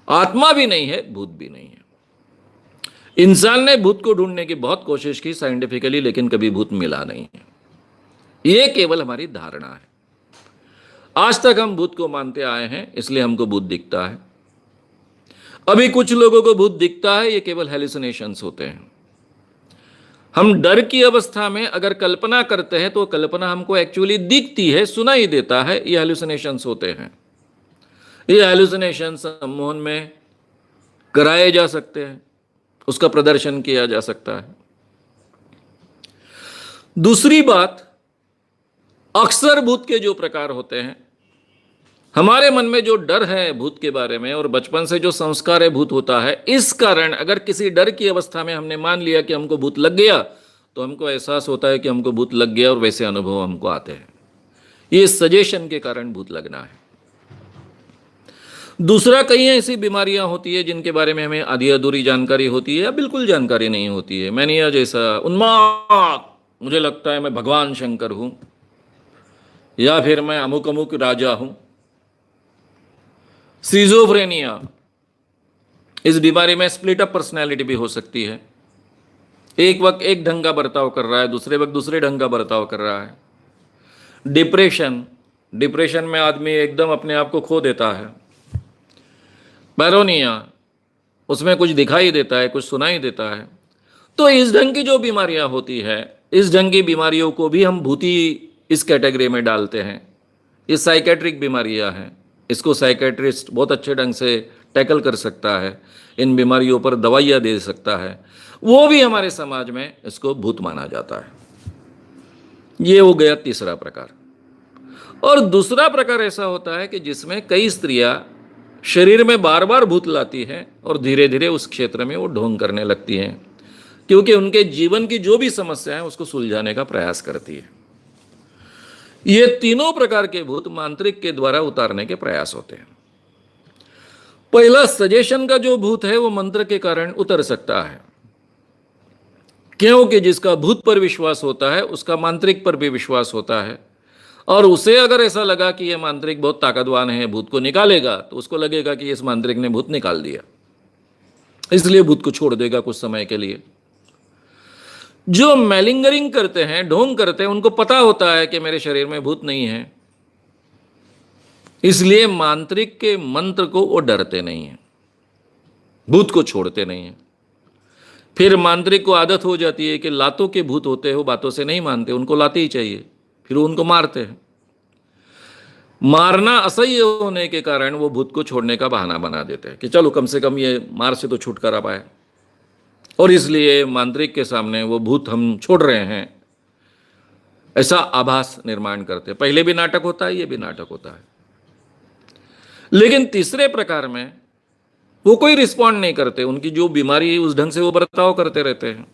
आत्मा भी नहीं है, भूत भी नहीं है। इंसान ने भूत को ढूंढने की बहुत कोशिश की साइंटिफिकली, लेकिन कभी भूत मिला नहीं है। ये केवल हमारी धारणा है। आज तक हम भूत को मानते आए हैं, इसलिए हमको भूत दिखता है। अभी कुछ लोगों को भूत दिखता है, ये केवल हेलुसिनेशंस होते हैं। हम डर की अवस्था में अगर कल्पना करते हैं तो कल्पना हमको एक्चुअली दिखती है, सुनाई देता है, ये हेलुसिनेशंस होते हैं। ये हेलुसिनेशंस सम्मोहन में कराए जा सकते हैं, उसका प्रदर्शन किया जा सकता है। दूसरी बात, अक्सर भूत के जो प्रकार होते हैं, हमारे मन में जो डर है भूत के बारे में, और बचपन से जो संस्कार है भूत होता है, इस कारण अगर किसी डर की अवस्था में हमने मान लिया कि हमको भूत लग गया, तो हमको एहसास होता है कि हमको भूत लग गया, और वैसे अनुभव हमको आते हैं। ये सजेशन के कारण भूत लगना है। दूसरा, कई ऐसी बीमारियां होती है जिनके बारे में हमें आधी अधूरी जानकारी होती है या बिल्कुल जानकारी नहीं होती है। मैनिया जैसा उन्माद, मुझे लगता है मैं भगवान शंकर हूं, या फिर मैं अमुक अमुक राजा हूं। सिजोफ्रेनिया, इस बीमारी में स्प्लिट अप पर्सनैलिटी भी हो सकती है। एक वक्त एक ढंग का बर्ताव कर रहा है, दूसरे वक्त दूसरे ढंग का बर्ताव कर रहा है। डिप्रेशन, डिप्रेशन में आदमी एकदम अपने आप को खो देता है। पैरोनिया, उसमें कुछ दिखाई देता है, कुछ सुनाई देता है। तो इस ढंग की जो बीमारियां होती है, इस ढंग की बीमारियों को भी हम भूती इस कैटेगरी में डालते हैं। ये साइकेट्रिक बीमारियां हैं, इसको साइकेट्रिस्ट बहुत अच्छे ढंग से टैकल कर सकता है, इन बीमारियों पर दवाइयाँ दे सकता है। वो भी हमारे समाज में इसको भूत माना जाता है। ये हो गया तीसरा प्रकार। और दूसरा प्रकार ऐसा होता है कि जिसमें कई स्त्रियां शरीर में बार बार भूत लाती हैं और धीरे धीरे उस क्षेत्र में वो ढोंग करने लगती हैं, क्योंकि उनके जीवन की जो भी समस्या है उसको सुलझाने का प्रयास करती है। ये तीनों प्रकार के भूत मांत्रिक के द्वारा उतारने के प्रयास होते हैं। पहला, सजेशन का जो भूत है वो मंत्र के कारण उतर सकता है, क्योंकि जिसका भूत पर विश्वास होता है उसका मांत्रिक पर भी विश्वास होता है। और उसे अगर ऐसा लगा कि यह मांत्रिक बहुत ताकतवान है, भूत को निकालेगा, तो उसको लगेगा कि इस मांत्रिक ने भूत निकाल दिया, इसलिए भूत को छोड़ देगा कुछ समय के लिए। जो मैलिंगरिंग करते हैं, ढोंग करते हैं, उनको पता होता है कि मेरे शरीर में भूत नहीं है, इसलिए मांत्रिक के मंत्र को वो डरते नहीं है, भूत को छोड़ते नहीं है। फिर मांत्रिक को आदत हो जाती है कि लातों के भूत होते हो, बातों से नहीं मानते, उनको लाते ही चाहिए, फिर वो उनको मारते हैं। मारना असह्य होने के कारण वो भूत को छोड़ने का बहाना बना देते हैं कि चलो कम से कम ये मार से तो छुटकारा पाए, और इसलिए मांत्रिक के सामने वो भूत हम छोड़ रहे हैं ऐसा आभास निर्माण करते हैं। पहले भी नाटक होता है, ये भी नाटक होता है। लेकिन तीसरे प्रकार में वो कोई रिस्पॉन्ड नहीं करते, उनकी जो बीमारी है उस ढंग से वो बर्ताव करते रहते हैं।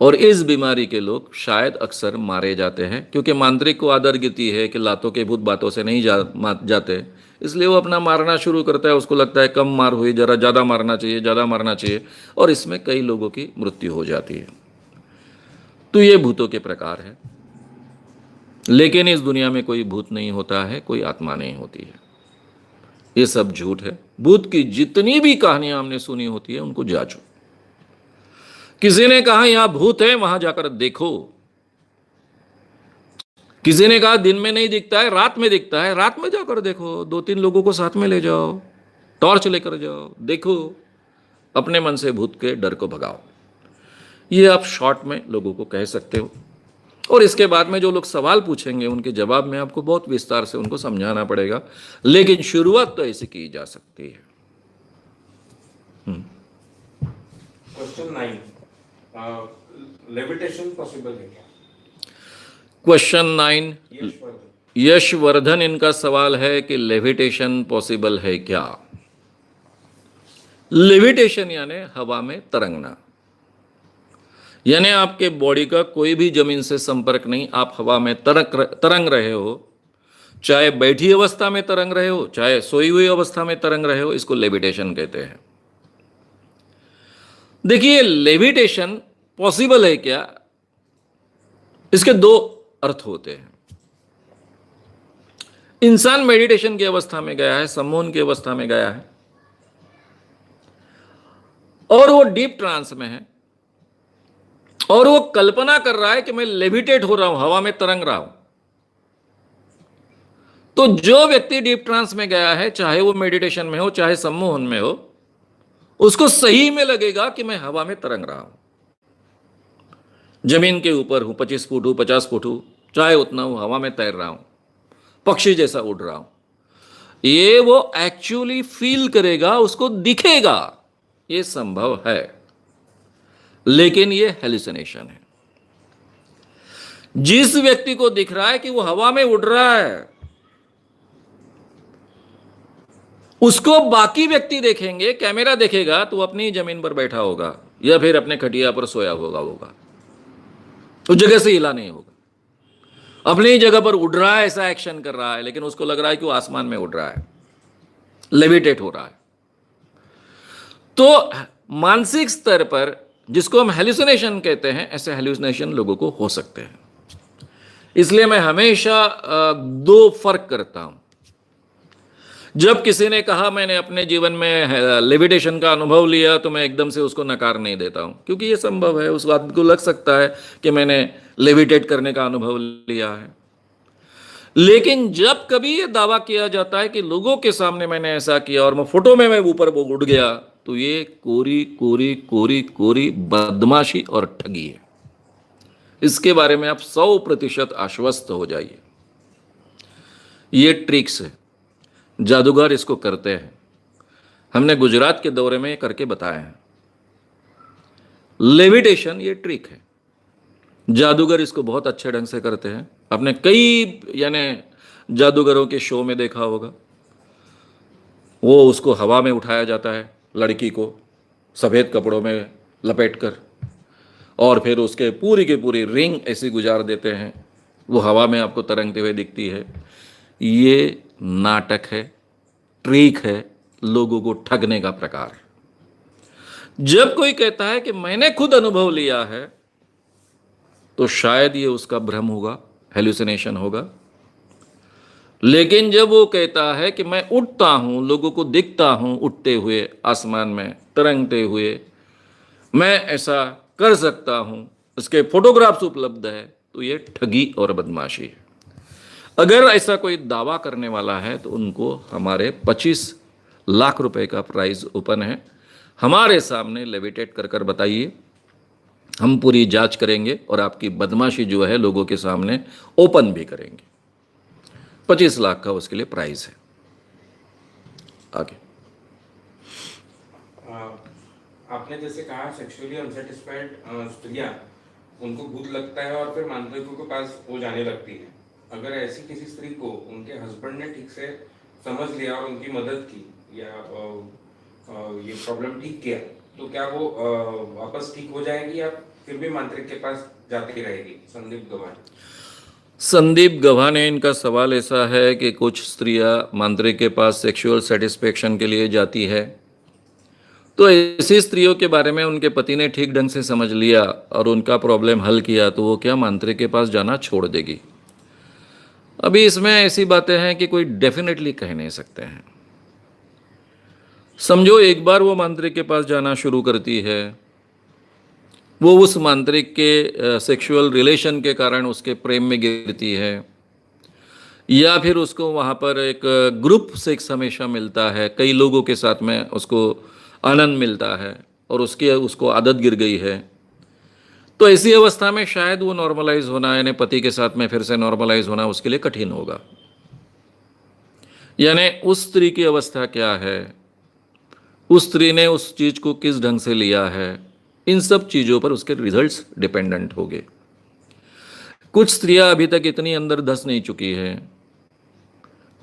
और इस बीमारी के लोग शायद अक्सर मारे जाते हैं, क्योंकि मांत्रिक को आदर गिरती है कि लातों के भूत बातों से नहीं जाते, इसलिए वो अपना मारना शुरू करता है। उसको लगता है कम मार हुई, जरा ज़्यादा मारना चाहिए, ज़्यादा मारना चाहिए, और इसमें कई लोगों की मृत्यु हो जाती है। तो ये भूतों के प्रकार है। लेकिन इस दुनिया में कोई भूत नहीं होता है, कोई आत्मा नहीं होती है, ये सब झूठ है। भूत की जितनी भी कहानियां हमने सुनी होती है उनको जांचो। किसी ने कहा यहां भूत है, वहां जाकर देखो। किसी ने कहा दिन में नहीं दिखता है, रात में दिखता है, रात में जाकर देखो। 2-3 लोगों को साथ में ले जाओ, टॉर्च लेकर जाओ, देखो, अपने मन से भूत के डर को भगाओ। ये आप शॉर्ट में लोगों को कह सकते हो। और इसके बाद में जो लोग सवाल पूछेंगे उनके जवाब में आपको बहुत विस्तार से उनको समझाना पड़ेगा, लेकिन शुरुआत तो ऐसे की जा सकती है। क्वेश्चन 9, लेविटेशन पॉसिबल है क्या? क्वेश्चन 9, यशवर्धन इनका सवाल है कि लेविटेशन पॉसिबल है क्या। लेविटेशन यानी हवा में तरंगना, यानी आपके बॉडी का कोई भी जमीन से संपर्क नहीं, आप हवा में तरंग रहे हो, चाहे बैठी अवस्था में तरंग रहे हो, चाहे सोई हुई अवस्था में तरंग रहे हो, इसको लेविटेशन कहते हैं। देखिए, लेविटेशन पॉसिबल है क्या, इसके 2 अर्थ होते हैं। इंसान मेडिटेशन की अवस्था में गया है, सम्मोहन की अवस्था में गया है, और वो डीप ट्रांस में है, और वो कल्पना कर रहा है कि मैं लेविटेट हो रहा हूं, हवा में तरंग रहा हूं। तो जो व्यक्ति डीप ट्रांस में गया है, चाहे वो मेडिटेशन में हो चाहे सम्मोहन में हो, उसको सही में लगेगा कि मैं हवा में तरंग रहा हूं, जमीन के ऊपर हूं, 25 फुट हूं, 50 फुट हूं, चाहे उतना हूं, हवा में तैर रहा हूं, पक्षी जैसा उड़ रहा हूं। ये वो एक्चुअली फील करेगा, उसको दिखेगा, ये संभव है। लेकिन ये हेलुसिनेशन है। जिस व्यक्ति को दिख रहा है कि वो हवा में उड़ रहा है, उसको बाकी व्यक्ति देखेंगे, कैमरा देखेगा, तो अपनी जमीन पर बैठा होगा या फिर अपने खटिया पर सोया होगा, उस जगह से हिला नहीं होगा। अपनी ही जगह पर उड़ रहा है, ऐसा एक्शन कर रहा है, लेकिन उसको लग रहा है कि वो आसमान में उड़ रहा है, लेविटेट हो रहा है। तो मानसिक स्तर पर जिसको हम हेल्यूसिनेशन कहते हैं, ऐसे हेल्यूसिनेशन लोगों को हो सकते हैं। इसलिए मैं हमेशा दो फर्क करता हूं। जब किसी ने कहा मैंने अपने जीवन में लेविटेशन का अनुभव लिया, तो मैं एकदम से उसको नकार नहीं देता हूं, क्योंकि ये संभव है, उस आदमी को लग सकता है कि मैंने लेविटेट करने का अनुभव लिया है। लेकिन जब कभी ये दावा किया जाता है कि लोगों के सामने मैंने ऐसा किया और मैं फोटो में मैं ऊपर वो उड़ गया, तो ये कोरी कोरी कोरी कोरी बदमाशी और ठगी है। इसके बारे में आप 100% आश्वस्त हो जाइए। ये ट्रिक्स है, जादूगर इसको करते हैं। हमने गुजरात के दौरे में करके बताया है। लेविटेशन ये ट्रिक है, जादूगर इसको बहुत अच्छे ढंग से करते हैं। आपने कई यानी जादूगरों के शो में देखा होगा, वो उसको हवा में उठाया जाता है, लड़की को सफ़ेद कपड़ों में लपेट कर, और फिर उसके पूरी की पूरी रिंग ऐसी गुजार देते हैं, वो हवा में आपको तरंगते हुए दिखती है। ये नाटक है, ट्रिक है, लोगों को ठगने का प्रकार है। जब कोई कहता है कि मैंने खुद अनुभव लिया है, तो शायद ये उसका भ्रम होगा, हेल्यूसिनेशन होगा। लेकिन जब वो कहता है कि मैं उड़ता हूं, लोगों को दिखता हूं उड़ते हुए आसमान में तरंगते हुए, मैं ऐसा कर सकता हूं, उसके फोटोग्राफ्स उपलब्ध है, तो ये ठगी और बदमाशी है। अगर ऐसा कोई दावा करने वाला है तो उनको हमारे 25 लाख रुपए का प्राइज ओपन है। हमारे सामने लेविटेट कर कर बताइए, हम पूरी जांच करेंगे और आपकी बदमाशी जो है लोगों के सामने ओपन भी करेंगे। 25 लाख का उसके लिए प्राइज है। आगे आपने जैसे कहा सेक्सुअली अनसेटिस्फाइड स्त्रियां, उनको भूत लगता है और फिर मांत्रिकों के पास वो जाने लगती है। अगर ऐसी किसी स्त्री को उनके हस्बैंड ने ठीक से समझ लिया और उनकी मदद की या ये प्रॉब्लम ठीक किया, तो क्या वो वापस ठीक हो जाएगी या फिर भी मांत्रिक के पास जाती रहेगी? संदीप गव्हाणे, इनका सवाल ऐसा है कि कुछ स्त्रियां मांत्रिक के पास सेक्सुअल सेटिस्फेक्शन के लिए जाती है, तो ऐसी स्त्रियों के बारे में उनके पति ने ठीक ढंग से समझ लिया और उनका प्रॉब्लम हल किया, तो वो क्या मांत्रिक के पास जाना छोड़ देगी? अभी इसमें ऐसी बातें हैं कि कोई डेफिनेटली कह नहीं सकते हैं। समझो एक बार वो मांत्रिक के पास जाना शुरू करती है, वो उस मांत्रिक के सेक्सुअल रिलेशन के कारण उसके प्रेम में गिरती है, या फिर उसको वहाँ पर एक ग्रुप सेक्स हमेशा मिलता है, कई लोगों के साथ में उसको आनंद मिलता है और उसको आदत गिर गई है, तो ऐसी अवस्था में शायद वो नॉर्मलाइज होना, यानी पति के साथ में फिर से नॉर्मलाइज होना उसके लिए कठिन होगा। यानी उस स्त्री की अवस्था क्या है, उस स्त्री ने उस चीज़ को किस ढंग से लिया है, इन सब चीज़ों पर उसके रिजल्ट्स डिपेंडेंट होंगे। कुछ स्त्रियां अभी तक इतनी अंदर धंस नहीं चुकी है,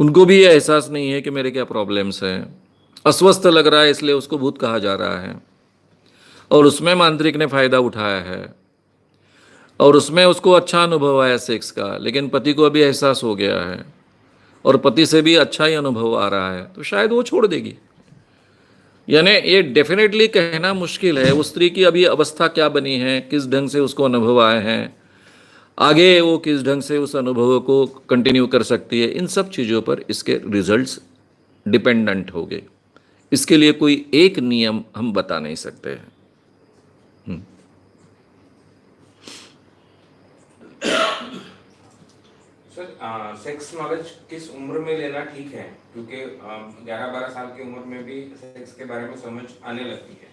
उनको भी ये एहसास नहीं है कि मेरे क्या प्रॉब्लम्स हैं, अस्वस्थ लग रहा है इसलिए उसको भूत कहा जा रहा है, और उसमें मांत्रिक ने फ़ायदा उठाया है और उसमें उसको अच्छा अनुभव आया सेक्स का, लेकिन पति को अभी एहसास हो गया है और पति से भी अच्छा ही अनुभव आ रहा है, तो शायद वो छोड़ देगी। यानी ये डेफिनेटली कहना मुश्किल है उस स्त्री की अभी अवस्था क्या बनी है, किस ढंग से उसको अनुभव आए हैं, आगे वो किस ढंग से उस अनुभव को कंटिन्यू कर सकती है। इन सब चीज़ों पर इसके रिजल्ट्स डिपेंडेंट होंगे। इसके लिए कोई एक नियम हम बता नहीं सकते हैं। सर, सेक्स नॉलेज किस उम्र में लेना ठीक है? क्योंकि 11-12 साल की उम्र में भी सेक्स के बारे में समझ आने लगती है।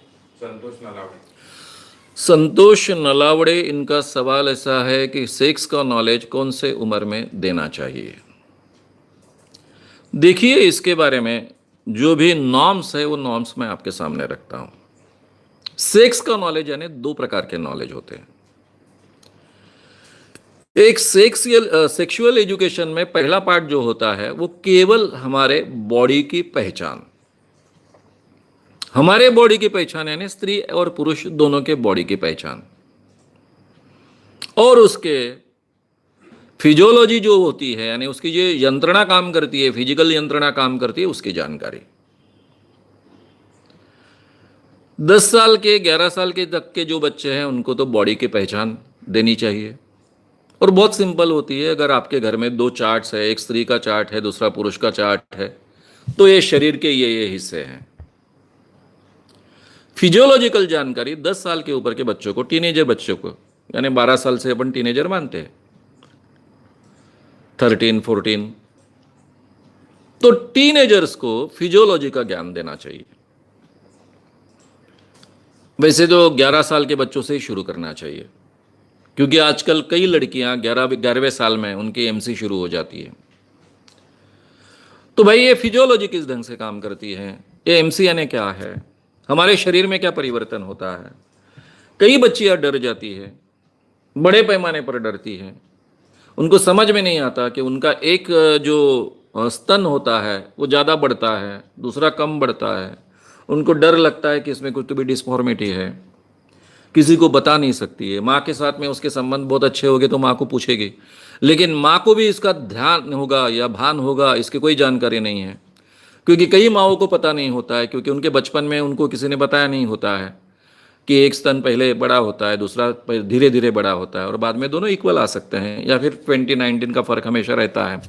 संतोष नलावड़े, इनका सवाल ऐसा है कि सेक्स का नॉलेज कौन से उम्र में देना चाहिए। देखिए, इसके बारे में जो भी नॉर्म्स है वो नॉर्म्स मैं आपके सामने रखता हूं। सेक्स का नॉलेज यानी दो प्रकार के नॉलेज होते हैं। एक सेक्सुअल एजुकेशन में पहला पार्ट जो होता है वो केवल हमारे बॉडी की पहचान, हमारे बॉडी की पहचान यानी स्त्री और पुरुष दोनों के बॉडी की पहचान, और उसके फिजियोलॉजी जो होती है, यानी उसकी जो यंत्रणा काम करती है, फिजिकल यंत्रणा काम करती है, उसकी जानकारी 10 साल के 11 साल के तक के जो बच्चे हैं उनको तो बॉडी की पहचान देनी चाहिए, और बहुत सिंपल होती है। अगर आपके घर में 2 चार्ट्स है, एक स्त्री का चार्ट है, दूसरा पुरुष का चार्ट है, तो ये शरीर के ये हिस्से हैं। फिजियोलॉजिकल जानकारी 10 साल के ऊपर के बच्चों को, टीनेजर बच्चों को, यानी 12 साल से अपन टीनेजर मानते हैं, 13 14, तो टीनेजर्स को फिजियोलॉजी का ज्ञान देना चाहिए। वैसे तो 11 साल के बच्चों से ही शुरू करना चाहिए, क्योंकि आजकल कई लड़कियां 11वें साल में उनकी एमसी शुरू हो जाती है। तो भाई ये फिजियोलॉजी किस ढंग से काम करती है, ये एमसी यानी क्या है, हमारे शरीर में क्या परिवर्तन होता है। कई बच्चियां डर जाती है, बड़े पैमाने पर डरती हैं, उनको समझ में नहीं आता कि उनका एक जो स्तन होता है वो ज़्यादा बढ़ता है, दूसरा कम बढ़ता है। उनको डर लगता है कि इसमें कुछ तो भी डिस्फॉर्मिटी है, किसी को बता नहीं सकती है। माँ के साथ में उसके संबंध बहुत अच्छे हो गए तो माँ को पूछेगी, लेकिन माँ को भी इसका ध्यान होगा या भान होगा, इसकी कोई जानकारी नहीं है, क्योंकि कई माँओं को पता नहीं होता है, क्योंकि उनके बचपन में उनको किसी ने बताया नहीं होता है कि एक स्तन पहले बड़ा होता है, दूसरा धीरे धीरे बड़ा होता है, और बाद में दोनों इक्वल आ सकते हैं, या फिर 20-19 का फ़र्क हमेशा रहता है।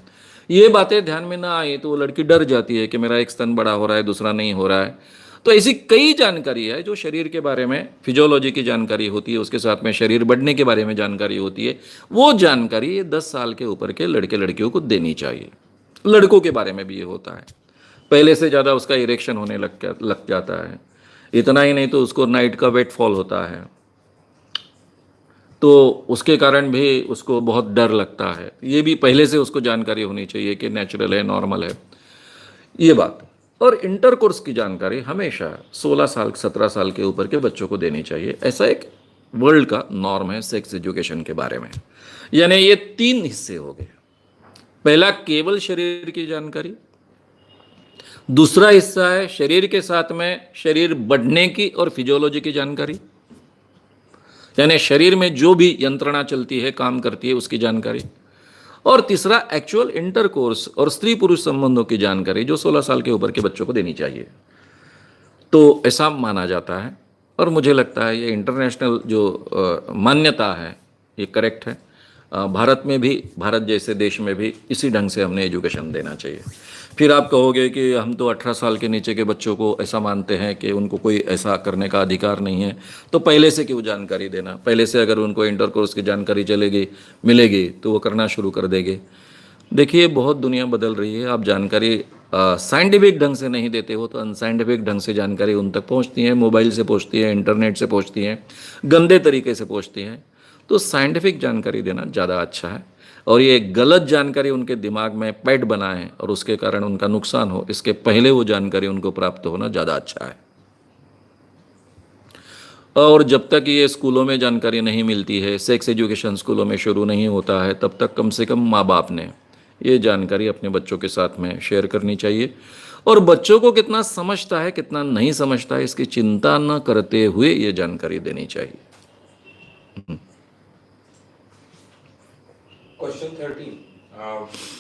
ये बातें ध्यान में ना आए तो वो लड़की डर जाती है कि मेरा एक स्तन बड़ा हो रहा है, दूसरा नहीं हो रहा है। तो ऐसी कई जानकारी है जो शरीर के बारे में, फिजियोलॉजी की जानकारी होती है, उसके साथ में शरीर बढ़ने के बारे में जानकारी होती है। वो जानकारी ये 10 साल के ऊपर के लड़के लड़कियों को देनी चाहिए। लड़कों के बारे में भी ये होता है, पहले से ज़्यादा उसका इरेक्शन होने लग जाता है। इतना ही नहीं तो उसको नाइट का वेट फॉल होता है, तो उसके कारण भी उसको बहुत डर लगता है। ये भी पहले से उसको जानकारी होनी चाहिए कि नेचुरल है, नॉर्मल है, ये बात। और इंटरकोर्स की जानकारी हमेशा 16 साल 17 साल के ऊपर के बच्चों को देनी चाहिए। ऐसा एक वर्ल्ड का नॉर्म है सेक्स एजुकेशन के बारे में। यानी ये 3 हिस्से हो गए। पहला केवल शरीर की जानकारी, दूसरा हिस्सा है शरीर के साथ में शरीर बढ़ने की और फिजियोलॉजी की जानकारी, यानी शरीर में जो भी यंत्रणा चलती है, काम करती है, उसकी जानकारी, और तीसरा एक्चुअल इंटरकोर्स और स्त्री पुरुष संबंधों की जानकारी जो 16 साल के ऊपर के बच्चों को देनी चाहिए। तो ऐसा माना जाता है, और मुझे लगता है ये इंटरनेशनल जो मान्यता है ये करेक्ट है। भारत में भी, भारत जैसे देश में भी इसी ढंग से हमने एजुकेशन देना चाहिए। फिर आप कहोगे कि हम तो 18 साल के नीचे के बच्चों को ऐसा मानते हैं कि उनको कोई ऐसा करने का अधिकार नहीं है, तो पहले से क्यों जानकारी देना। पहले से अगर उनको इंटरकोर्स की जानकारी चलेगी, मिलेगी, तो वो करना शुरू कर देंगे। देखिए बहुत दुनिया बदल रही है। आप जानकारी साइंटिफिक ढंग से नहीं देते हो तो अनसाइंटिफिक ढंग से जानकारी उन तक पहुंचती है, मोबाइल से पहुंचती है, इंटरनेट से पहुंचती है, गंदे तरीके से पहुंचती है। तो साइंटिफिक जानकारी देना ज़्यादा अच्छा है, और ये गलत जानकारी उनके दिमाग में पैड बनाए और उसके कारण उनका नुकसान हो, इसके पहले वो जानकारी उनको प्राप्त होना ज़्यादा अच्छा है। और जब तक ये स्कूलों में जानकारी नहीं मिलती है, सेक्स एजुकेशन स्कूलों में शुरू नहीं होता है, तब तक कम से कम माँ बाप ने ये जानकारी अपने बच्चों के साथ में शेयर करनी चाहिए। और बच्चों को कितना समझता है कितना नहीं समझता है इसकी चिंता न करते हुए ये जानकारी देनी चाहिए। क्वेश्चन 13,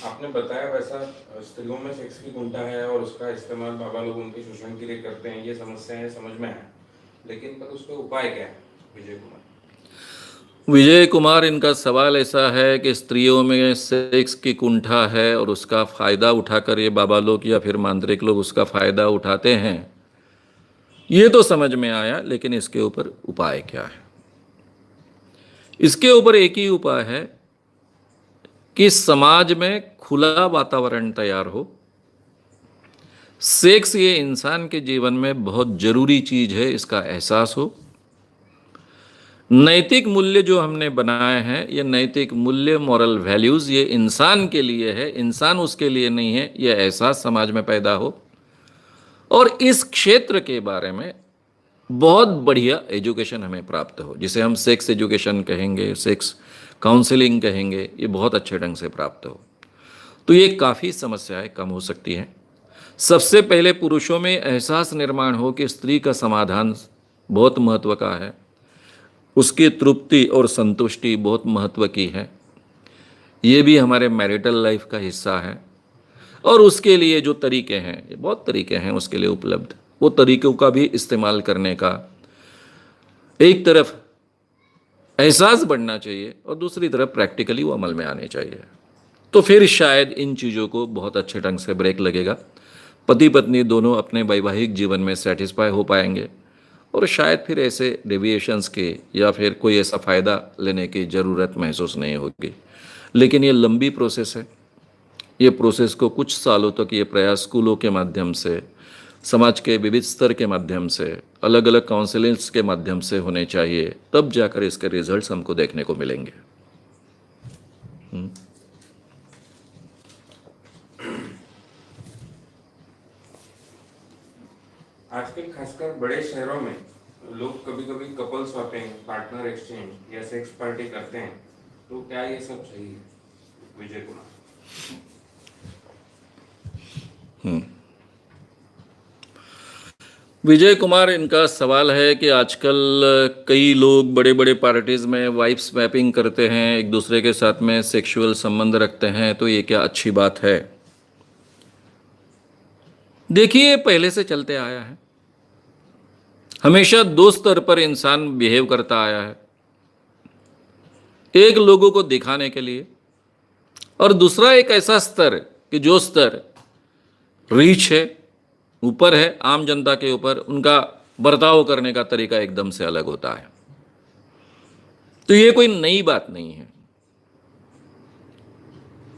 आपने बताया वैसा स्त्रियों में सेक्स की कुंठा है और उसका इस्तेमाल बाबा लोग उनके शोषण के लिए करते हैं, ये समस्या है, समझ में है, लेकिन पर उसका उपाय क्या है? विजय कुमार इनका सवाल ऐसा है कि स्त्रियों में सेक्स की कुंठा है और उसका फ़ायदा उठाकर ये बाबा लोग या फिर मांत्रिक लोग उसका फ़ायदा उठाते हैं, ये तो समझ में आया, लेकिन इसके ऊपर उपाय क्या है? इसके ऊपर एक ही उपाय है कि समाज में खुला वातावरण तैयार हो। सेक्स ये इंसान के जीवन में बहुत जरूरी चीज है, इसका एहसास हो। नैतिक मूल्य जो हमने बनाए हैं, ये नैतिक मूल्य, मॉरल वैल्यूज, ये इंसान के लिए है, इंसान उसके लिए नहीं है, ये एहसास समाज में पैदा हो। और इस क्षेत्र के बारे में बहुत बढ़िया एजुकेशन हमें प्राप्त हो, जिसे हम सेक्स एजुकेशन कहेंगे, सेक्स काउंसलिंग कहेंगे, ये बहुत अच्छे ढंग से प्राप्त हो, तो ये काफ़ी समस्याएं कम हो सकती हैं। सबसे पहले पुरुषों में एहसास निर्माण हो कि स्त्री का समाधान बहुत महत्व का है, उसकी तृप्ति और संतुष्टि बहुत महत्व की है। ये भी हमारे मैरिटल लाइफ का हिस्सा है। और उसके लिए जो तरीके हैं, ये बहुत तरीके हैं उसके लिए उपलब्ध, वो तरीकों का भी इस्तेमाल करने का एक तरफ एहसास बढ़ना चाहिए और दूसरी तरफ प्रैक्टिकली वो अमल में आने चाहिए। तो फिर शायद इन चीज़ों को बहुत अच्छे ढंग से ब्रेक लगेगा, पति पत्नी दोनों अपने वैवाहिक जीवन में सेटिस्फाई हो पाएंगे और शायद फिर ऐसे डेविएशंस के या फिर कोई ऐसा फ़ायदा लेने की ज़रूरत महसूस नहीं होगी। लेकिन ये लंबी प्रोसेस है। ये प्रोसेस को कुछ सालों तक ये प्रयास स्कूलों के माध्यम से, समाज के विविध स्तर के माध्यम से, अलग अलग काउंसलिंग्स के माध्यम से होने चाहिए, तब जाकर इसके रिजल्ट्स हमको देखने को मिलेंगे। आजकल खासकर बड़े शहरों में लोग कभी कभी कपल स्वैपिंग, पार्टनर एक्सचेंज या सेक्स पार्टी करते हैं, तो क्या ये सब सही है? विजय कुमार। विजय कुमार, इनका सवाल है कि आजकल कई लोग बड़े बड़े पार्टीज में वाइफ स्वैपिंग करते हैं, एक दूसरे के साथ में सेक्सुअल संबंध रखते हैं, तो ये क्या अच्छी बात है? देखिए, पहले से चलते आया है, हमेशा दो स्तर पर इंसान बिहेव करता आया है। एक लोगों को दिखाने के लिए और दूसरा एक ऐसा स्तर कि जो स्तर रीच है, ऊपर है, आम जनता के ऊपर, उनका बर्ताव करने का तरीका एकदम से अलग होता है। तो ये कोई नई बात नहीं है,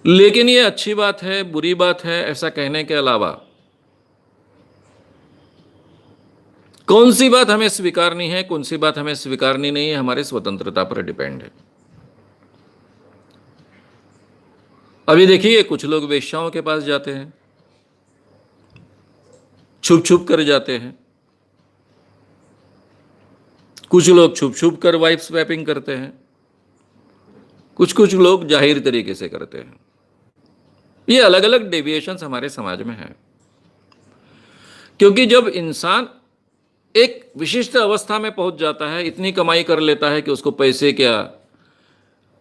लेकिन ये अच्छी बात है, बुरी बात है, ऐसा कहने के अलावा कौन सी बात हमें स्वीकारनी है, कौन सी बात हमें स्वीकारनी नहीं है, हमारी स्वतंत्रता पर डिपेंड है। अभी देखिए, कुछ लोग वेश्याओं के पास जाते हैं, छुप छुप कर जाते हैं, कुछ लोग छुप छुप कर वाइफ स्वैपिंग करते हैं, कुछ लोग जाहिर तरीके से करते हैं। ये अलग अलग डेविएशंस हमारे समाज में हैं, क्योंकि जब इंसान एक विशिष्ट अवस्था में पहुंच जाता है, इतनी कमाई कर लेता है कि उसको पैसे क्या,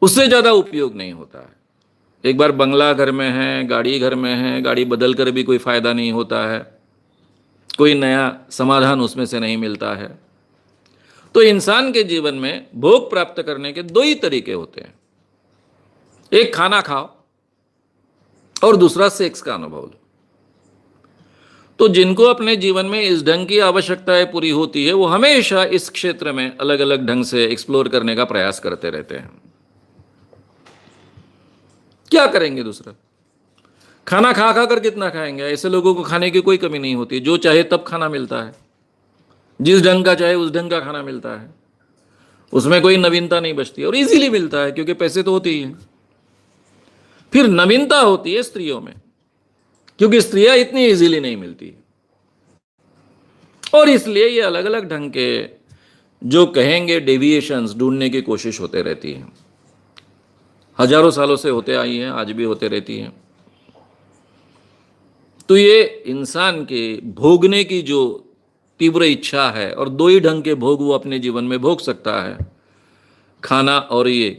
उससे ज़्यादा उपयोग नहीं होता है। एक बार बंगला घर में है, गाड़ी घर में है, गाड़ी बदल कर भी कोई फ़ायदा नहीं होता है, कोई नया समाधान उसमें से नहीं मिलता है। तो इंसान के जीवन में भोग प्राप्त करने के दो ही तरीके होते हैं, एक खाना खाओ और दूसरा सेक्स का अनुभव लो। तो जिनको अपने जीवन में इस ढंग की आवश्यकताएं पूरी होती है, वो हमेशा इस क्षेत्र में अलग अलग ढंग से एक्सप्लोर करने का प्रयास करते रहते हैं। क्या करेंगे दूसरा? खाना खा खा कर कितना खाएंगे? ऐसे लोगों को खाने की कोई कमी नहीं होती, जो चाहे तब खाना मिलता है, जिस ढंग का चाहे उस ढंग का खाना मिलता है, उसमें कोई नवीनता नहीं बचती और इजीली मिलता है क्योंकि पैसे तो होते ही हैं। फिर नवीनता होती है स्त्रियों में, क्योंकि स्त्रियां इतनी इजीली नहीं मिलती, और इसलिए ये अलग अलग ढंग के जो कहेंगे डेविएशंस ढूंढने की कोशिश होते रहती है। हजारों सालों से होते आई हैं, आज भी होते रहती हैं। तो ये इंसान के भोगने की जो तीव्र इच्छा है, और दो ही ढंग के भोग वो अपने जीवन में भोग सकता है, खाना और ये,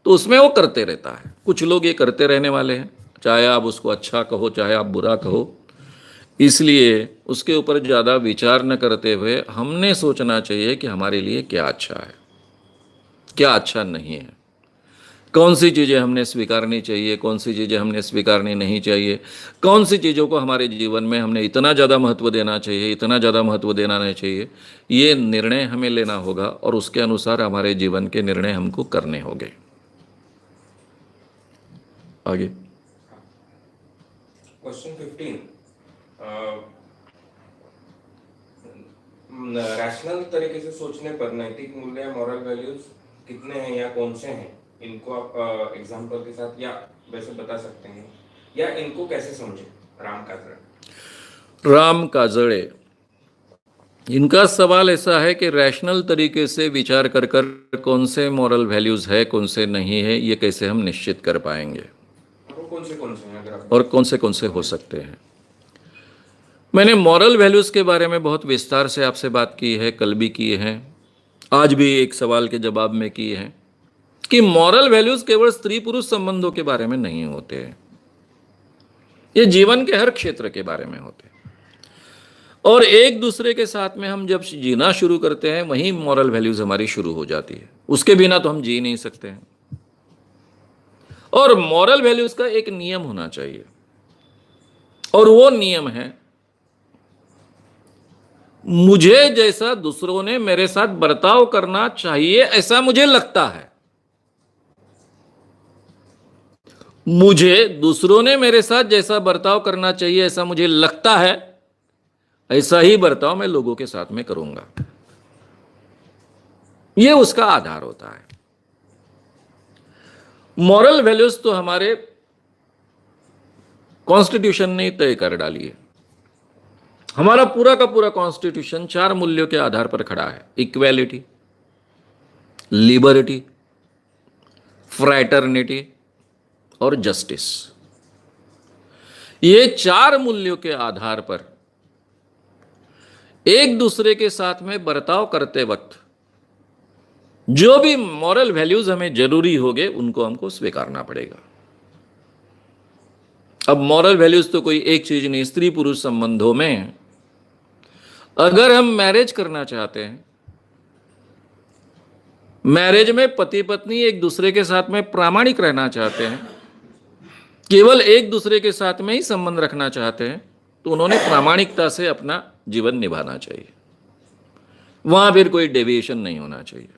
तो उसमें वो करते रहता है। कुछ लोग ये करते रहने वाले हैं, चाहे आप उसको अच्छा कहो चाहे आप बुरा कहो। इसलिए उसके ऊपर ज़्यादा विचार न करते हुए हमने सोचना चाहिए कि हमारे लिए क्या अच्छा है, क्या अच्छा नहीं है, कौन सी चीज़ें हमने स्वीकारनी चाहिए, कौन सी चीज़ें हमने स्वीकारनी नहीं चाहिए, कौन सी चीज़ों को हमारे जीवन में हमने इतना ज़्यादा महत्व देना चाहिए, इतना ज़्यादा महत्व देना नहीं चाहिए। ये निर्णय हमें लेना होगा और उसके अनुसार हमारे जीवन के निर्णय हमको करने होंगे। आगे क्वेश्चन 15, रैशनल तरीके से सोचने पर नैतिक मूल्य, मॉरल वैल्यूज कितने हैं या कौन से हैं? इनको आप एग्जांपल के साथ या वैसे बता सकते हैं, या इनको कैसे समझें? राम काजळे, इनका सवाल ऐसा है कि रैशनल तरीके से विचार कर कर कौन से मॉरल वैल्यूज है, कौन से नहीं है, ये कैसे हम निश्चित कर पाएंगे, कौन से हैं अगर आप, और कौन से हो सकते हैं। मैंने मॉरल वैल्यूज़ के बारे में बहुत विस्तार से आपसे बात की है, कल भी की है, आज भी एक सवाल के जवाब में की है कि मॉरल वैल्यूज केवल स्त्री पुरुष संबंधों के बारे में नहीं होते, ये जीवन के हर क्षेत्र के बारे में होते हैं। और एक दूसरे के साथ में हम जब जीना शुरू करते हैं, वहीं मॉरल वैल्यूज हमारी शुरू हो जाती है। उसके बिना तो हम जी नहीं सकते हैं। और मॉरल वैल्यूज का एक नियम होना चाहिए, और वो नियम है, मुझे जैसा दूसरों ने मेरे साथ बर्ताव करना चाहिए ऐसा मुझे लगता है, मुझे दूसरों ने मेरे साथ जैसा बर्ताव करना चाहिए ऐसा मुझे लगता है, ऐसा ही बर्ताव मैं लोगों के साथ में करूंगा। यह उसका आधार होता है। मॉरल वैल्यूज तो हमारे कॉन्स्टिट्यूशन ने तय कर डाली है। हमारा पूरा का पूरा कॉन्स्टिट्यूशन 4 मूल्यों के आधार पर खड़ा है: इक्वेलिटी, लिबर्टी, फ्रैटर्निटी और जस्टिस। ये 4 मूल्यों के आधार पर एक दूसरे के साथ में बर्ताव करते वक्त जो भी मॉरल वैल्यूज हमें जरूरी होंगे उनको हमको स्वीकारना पड़ेगा। अब मॉरल वैल्यूज तो कोई एक चीज नहीं। स्त्री पुरुष संबंधों में अगर हम मैरिज करना चाहते हैं, मैरिज में पति पत्नी एक दूसरे के साथ में प्रामाणिक रहना चाहते हैं, केवल एक दूसरे के साथ में ही संबंध रखना चाहते हैं, तो उन्होंने प्रामाणिकता से अपना जीवन निभाना चाहिए। वहां फिर कोई डेविएशन नहीं होना चाहिए।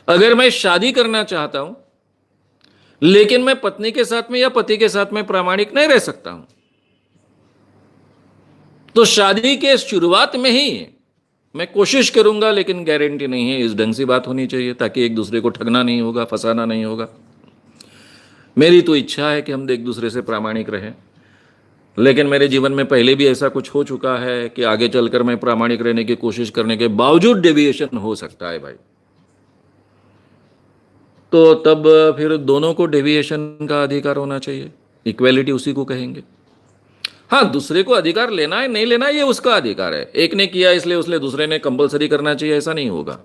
अगर मैं शादी करना चाहता हूं लेकिन मैं पत्नी के साथ में या पति के साथ में प्रामाणिक नहीं रह सकता हूं, तो शादी के शुरुआत में ही मैं कोशिश करूंगा, लेकिन गारंटी नहीं है। इस ढंग से बात होनी चाहिए ताकि एक दूसरे को ठगना नहीं होगा, फंसाना नहीं होगा। मेरी तो इच्छा है कि हम एक दूसरे से प्रामाणिक रहें, लेकिन मेरे जीवन में पहले भी ऐसा कुछ हो चुका है कि आगे चलकर मैं प्रामाणिक रहने की कोशिश करने के बावजूद डेविएशन हो सकता है भाई। तो तब फिर दोनों को डेविएशन का अधिकार होना चाहिए। इक्वेलिटी उसी को कहेंगे। हाँ, दूसरे को अधिकार लेना है नहीं लेना है ये उसका अधिकार है। एक ने किया इसलिए उसने दूसरे ने कंपलसरी करना चाहिए, ऐसा नहीं होगा।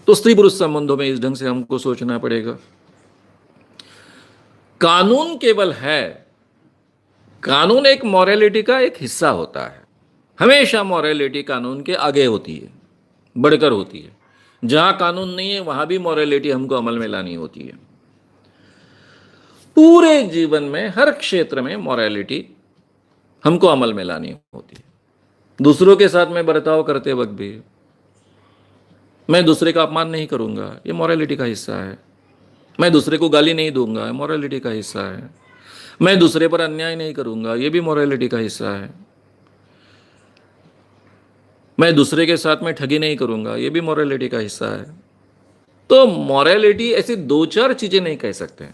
तो स्त्री पुरुष संबंधों में इस ढंग से हमको सोचना पड़ेगा। कानून केवल है, कानून एक मॉरलिटी का एक हिस्सा होता है। हमेशा मॉरलिटी कानून के आगे होती है, बढ़कर होती है। जहां कानून नहीं है वहां भी मॉरलिटी हमको अमल में लानी होती है। पूरे जीवन में हर क्षेत्र में मॉरलिटी हमको अमल में लानी होती है। दूसरों के साथ में बर्ताव करते वक्त भी मैं दूसरे का अपमान नहीं करूंगा, ये मॉरलिटी का हिस्सा है। मैं दूसरे को गाली नहीं दूंगा, मॉरलिटी का हिस्सा है। मैं दूसरे पर अन्याय नहीं करूंगा, ये भी मॉरलिटी का हिस्सा है। मैं दूसरे के साथ में ठगी नहीं करूंगा, ये भी मॉरलिटी का हिस्सा है। तो मॉरलिटी ऐसी 2-4 चीजें नहीं कह सकते।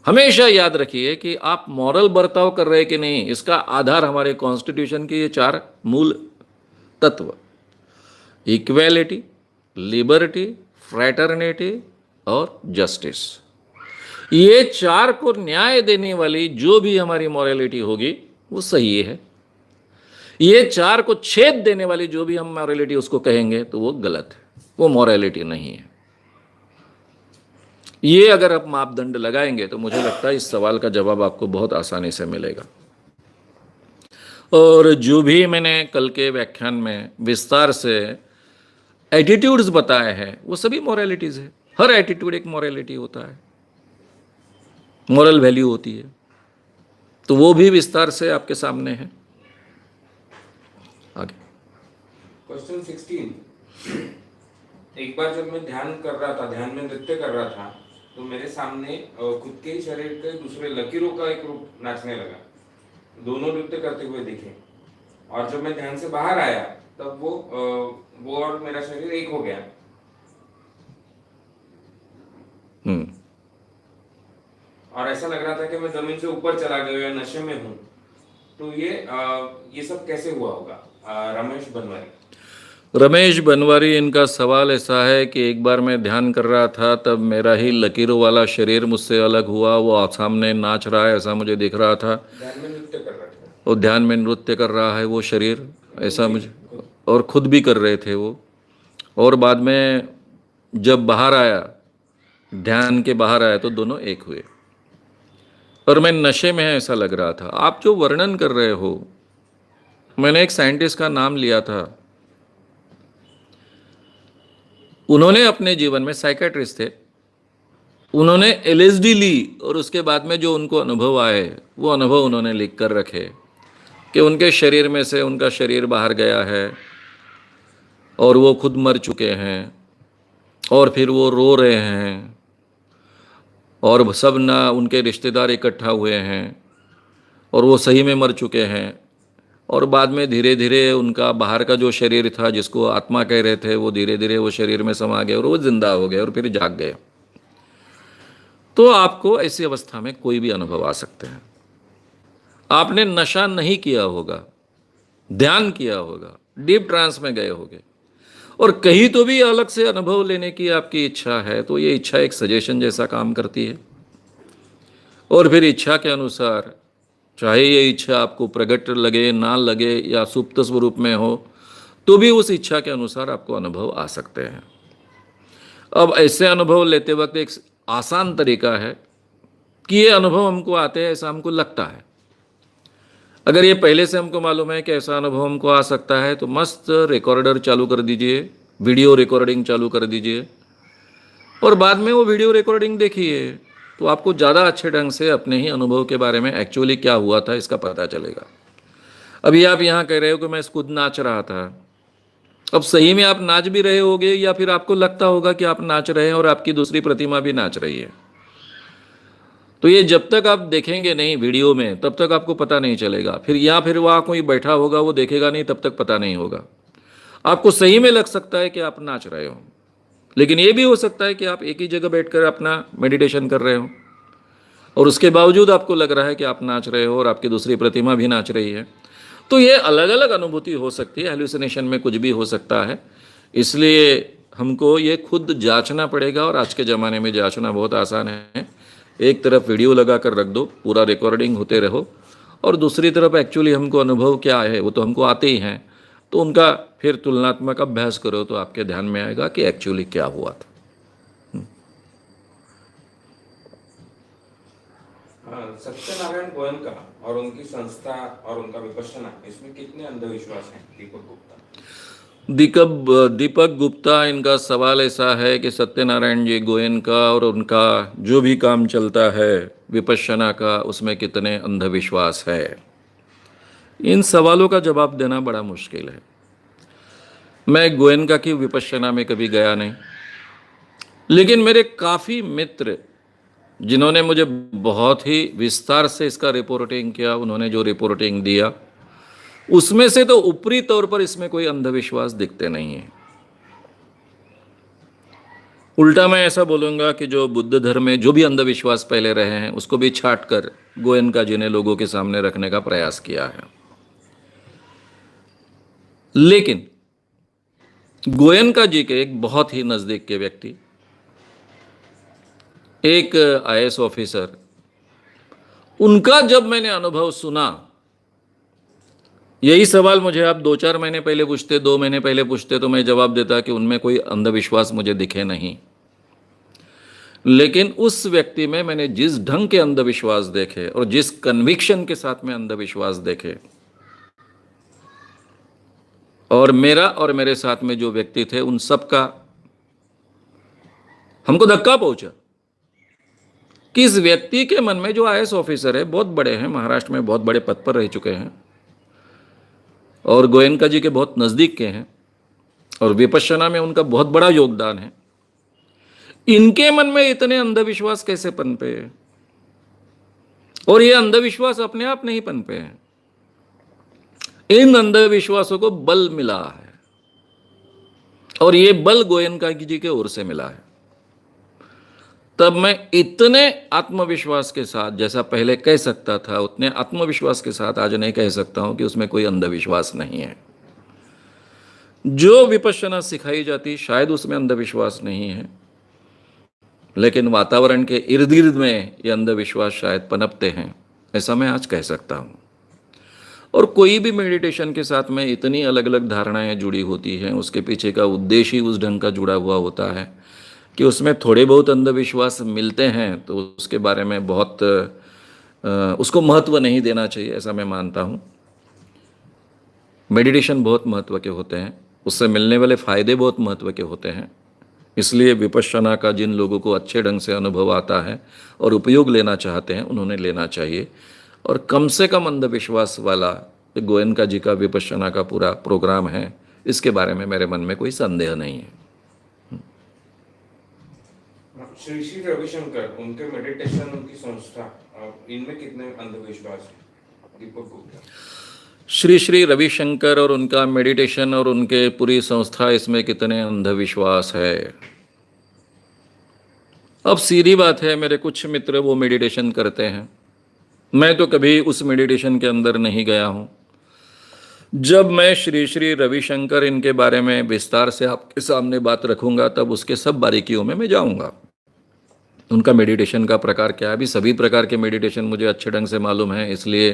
हमेशा याद रखिए कि आप मॉरल बर्ताव कर रहे कि नहीं, इसका आधार हमारे कॉन्स्टिट्यूशन के ये 4 मूल तत्व: इक्वेलिटी, लिबर्टी, फ्रैटर्निटी और जस्टिस। ये 4 को न्याय देने वाली जो भी हमारी मॉरलिटी होगी वो सही है। ये 4 को छेद देने वाली जो भी हम मॉरलिटी उसको कहेंगे तो वो गलत है, वो मॉरलिटी नहीं है। ये अगर आप मापदंड लगाएंगे तो मुझे लगता है इस सवाल का जवाब आपको बहुत आसानी से मिलेगा। और जो भी मैंने कल के व्याख्यान में विस्तार से एटीट्यूड्स बताए हैं वो सभी मॉरलिटीज है। हर एटीट्यूड एक मॉरलिटी होता है, मॉरल वैल्यू होती है। तो वो भी विस्तार से आपके सामने है। आगे क्वेश्चन 16। एक बार जब मैं ध्यान कर रहा था, ध्यान में नृत्य कर रहा था, तो मेरे सामने खुद के ही शरीर के दूसरे लकीरों का एक रूप नाचने लगा। दोनों नृत्य करते हुए दिखे, और जब मैं ध्यान से बाहर आया तब वो और मेरा शरीर एक हो गया। और ऐसा लग रहा था कि मैं जमीन से ऊपर चला गया या नशे में हूँ। तो ये सब कैसे हुआ होगा? रमेश बनवारी, इनका सवाल ऐसा है कि एक बार मैं ध्यान कर रहा था तब मेरा ही लकीरों वाला शरीर मुझसे अलग हुआ, वो सामने नाच रहा है ऐसा मुझे दिख रहा था। ध्यान में नृत्य कर रहा था। और ध्यान में नृत्य कर रहा है वो शरीर, ऐसा मुझे, और खुद भी कर रहे थे वो। और बाद में जब बाहर आया, ध्यान के बाहर आया, तो दोनों एक हुए। और मैं नशे में ऐसा लग रहा था। आप जो वर्णन कर रहे हो, मैंने एक साइंटिस्ट का नाम लिया था, उन्होंने अपने जीवन में, साइकेट्रिस्ट थे, उन्होंने एलएसडी ली और उसके बाद में जो उनको अनुभव आए वो अनुभव उन्होंने लिख कर रखे कि उनके शरीर में से उनका शरीर बाहर गया है और वो खुद मर चुके हैं और फिर वो रो रहे हैं और सब ना उनके रिश्तेदार इकट्ठा हुए हैं और वो सही में मर चुके हैं। और बाद में धीरे धीरे उनका बाहर का जो शरीर था, जिसको आत्मा कह रहे थे, वो धीरे धीरे वो शरीर में समा गए और वो जिंदा हो गए और फिर जाग गए। तो आपको ऐसी अवस्था में कोई भी अनुभव आ सकते हैं। आपने नशा नहीं किया होगा, ध्यान किया होगा, डीप ट्रांस में गए होगे और कहीं तो भी अलग से अनुभव लेने की आपकी इच्छा है, तो ये इच्छा एक सजेशन जैसा काम करती है। और फिर इच्छा के अनुसार, चाहे ये इच्छा आपको प्रकट लगे ना लगे या सुप्त स्वरूप में हो, तो भी उस इच्छा के अनुसार आपको अनुभव आ सकते हैं। अब ऐसे अनुभव लेते वक्त एक आसान तरीका है कि ये अनुभव हमको आते हैं ऐसा हमको लगता है। अगर ये पहले से हमको मालूम है कि ऐसा अनुभव हमको आ सकता है, तो मस्त रिकॉर्डर चालू कर दीजिए, वीडियो रिकॉर्डिंग चालू कर दीजिए और बाद में वो वीडियो रिकॉर्डिंग देखिए, तो आपको ज़्यादा अच्छे ढंग से अपने ही अनुभव के बारे में एक्चुअली क्या हुआ था इसका पता चलेगा। अभी आप यहाँ कह रहे हो कि मैं खुद नाच रहा था। अब सही में आप नाच भी रहे होगे या फिर आपको लगता होगा कि आप नाच रहे हैं और आपकी दूसरी प्रतिमा भी नाच रही है। तो ये जब तक आप देखेंगे नहीं वीडियो में, तब तक आपको पता नहीं चलेगा। फिर या फिर वहाँ कोई बैठा होगा, वो देखेगा नहीं, तब तक पता नहीं होगा। आपको सही में लग सकता है कि आप नाच रहे हो, लेकिन ये भी हो सकता है कि आप एक ही जगह बैठकर अपना मेडिटेशन कर रहे हो और उसके बावजूद आपको लग रहा है कि आप नाच रहे हो और आपकी दूसरी प्रतिमा भी नाच रही है। तो ये अलग अलग अनुभूति हो सकती है, हेलुसिनेशन में कुछ भी हो सकता है। इसलिए हमको ये खुद जांचना पड़ेगा और आज के ज़माने में जांचना बहुत आसान है। एक तरफ वीडियो लगा कर रख दो, पूरा रिकॉर्डिंग होते रहो, और दूसरी तरफ एक्चुअली हमको अनुभव क्या है वो तो हमको आते ही हैं, तो उनका फिर तुलनात्मक अभ्यास करो तो आपके ध्यान में आएगा कि एक्चुअली क्या हुआ था। सत्यनारायण गोयनका और उनकी संस्था और उनका विपश्यना, इसमें कितने अंधविश्वास हैं? दीपक गुप्ता। दीपक गुप्ता, इनका सवाल ऐसा है कि सत्यनारायण जी गोयनका और उनका जो भी काम चलता है विपश्यना का, उसमें कितने अंधविश्वास है। इन सवालों का जवाब देना बड़ा मुश्किल है। मैं गोयनका की विपश्यना में कभी गया नहीं, लेकिन मेरे काफ़ी मित्र जिन्होंने मुझे बहुत ही विस्तार से इसका रिपोर्टिंग किया, उन्होंने जो रिपोर्टिंग दिया उसमें से तो ऊपरी तौर पर इसमें कोई अंधविश्वास दिखते नहीं है। उल्टा मैं ऐसा बोलूँगा कि जो बुद्ध धर्म में जो भी अंधविश्वास पहले रहे हैं उसको भी छाट कर गोयनका जी ने लोगों के सामने रखने का प्रयास किया है। लेकिन गोयनका जी के एक बहुत ही नज़दीक के व्यक्ति, एक आईएएस ऑफिसर, उनका जब मैंने अनुभव सुना, यही सवाल मुझे आप 2-4 महीने पहले पूछते, 2 महीने पहले पूछते, तो मैं जवाब देता कि उनमें कोई अंधविश्वास मुझे दिखे नहीं। लेकिन उस व्यक्ति में मैंने जिस ढंग के अंधविश्वास देखे और जिस कन्विक्शन के साथ में अंधविश्वास देखे, और मेरा और मेरे साथ में जो व्यक्ति थे उन सब का हमको धक्का पहुंचा कि इस व्यक्ति के मन में, जो आईएएस ऑफिसर है, बहुत बड़े हैं, महाराष्ट्र में बहुत बड़े पद पर रह चुके हैं और गोयनका जी के बहुत नज़दीक के हैं और विपश्यना में उनका बहुत बड़ा योगदान है, इनके मन में इतने अंधविश्वास कैसे पनपे? और ये अंधविश्वास अपने आप नहीं पनपे हैं, इन अंधविश्वासों को बल मिला है और ये बल गोयनका जी के ओर से मिला है। तब मैं इतने आत्मविश्वास के साथ, जैसा पहले कह सकता था, उतने आत्मविश्वास के साथ आज नहीं कह सकता हूं कि उसमें कोई अंधविश्वास नहीं है। जो विपश्यना सिखाई जाती शायद उसमें अंधविश्वास नहीं है, लेकिन वातावरण के इर्द गिर्द में ये अंधविश्वास शायद पनपते हैं, ऐसा मैं आज कह सकता हूं। और कोई भी मेडिटेशन के साथ में इतनी अलग अलग धारणाएं जुड़ी होती हैं, उसके पीछे का उद्देश्य ही उस ढंग का जुड़ा हुआ होता है कि उसमें थोड़े बहुत अंधविश्वास मिलते हैं तो उसके बारे में बहुत उसको महत्व नहीं देना चाहिए, ऐसा मैं मानता हूँ। मेडिटेशन बहुत महत्व के होते हैं, उससे मिलने वाले फ़ायदे बहुत महत्व के होते हैं। इसलिए विपश्यना का जिन लोगों को अच्छे ढंग से अनुभव आता है और उपयोग लेना चाहते हैं उन्होंने लेना चाहिए। और कम से कम अंधविश्वास वाला गोयनका जी का विपश्यना का पूरा प्रोग्राम है, इसके बारे में मेरे मन में कोई संदेह नहीं है। श्री श्री रविशंकर, उनके मेडिटेशन, उनकी संस्था, इनमें कितने अंधविश्वास है? दीपक गुप्ता। श्री श्री रविशंकर और उनका मेडिटेशन और उनके पूरी संस्था, इसमें कितने अंधविश्वास है? अब सीधी बात है, मेरे कुछ मित्र वो मेडिटेशन करते हैं, मैं तो कभी उस मेडिटेशन के अंदर नहीं गया हूँ। जब मैं श्री श्री रविशंकर इनके बारे में विस्तार से आपके सामने बात रखूंगा तब उसके सब बारीकियों में मैं जाऊंगा। उनका मेडिटेशन का प्रकार क्या है, अभी सभी प्रकार के मेडिटेशन मुझे अच्छे ढंग से मालूम है, इसलिए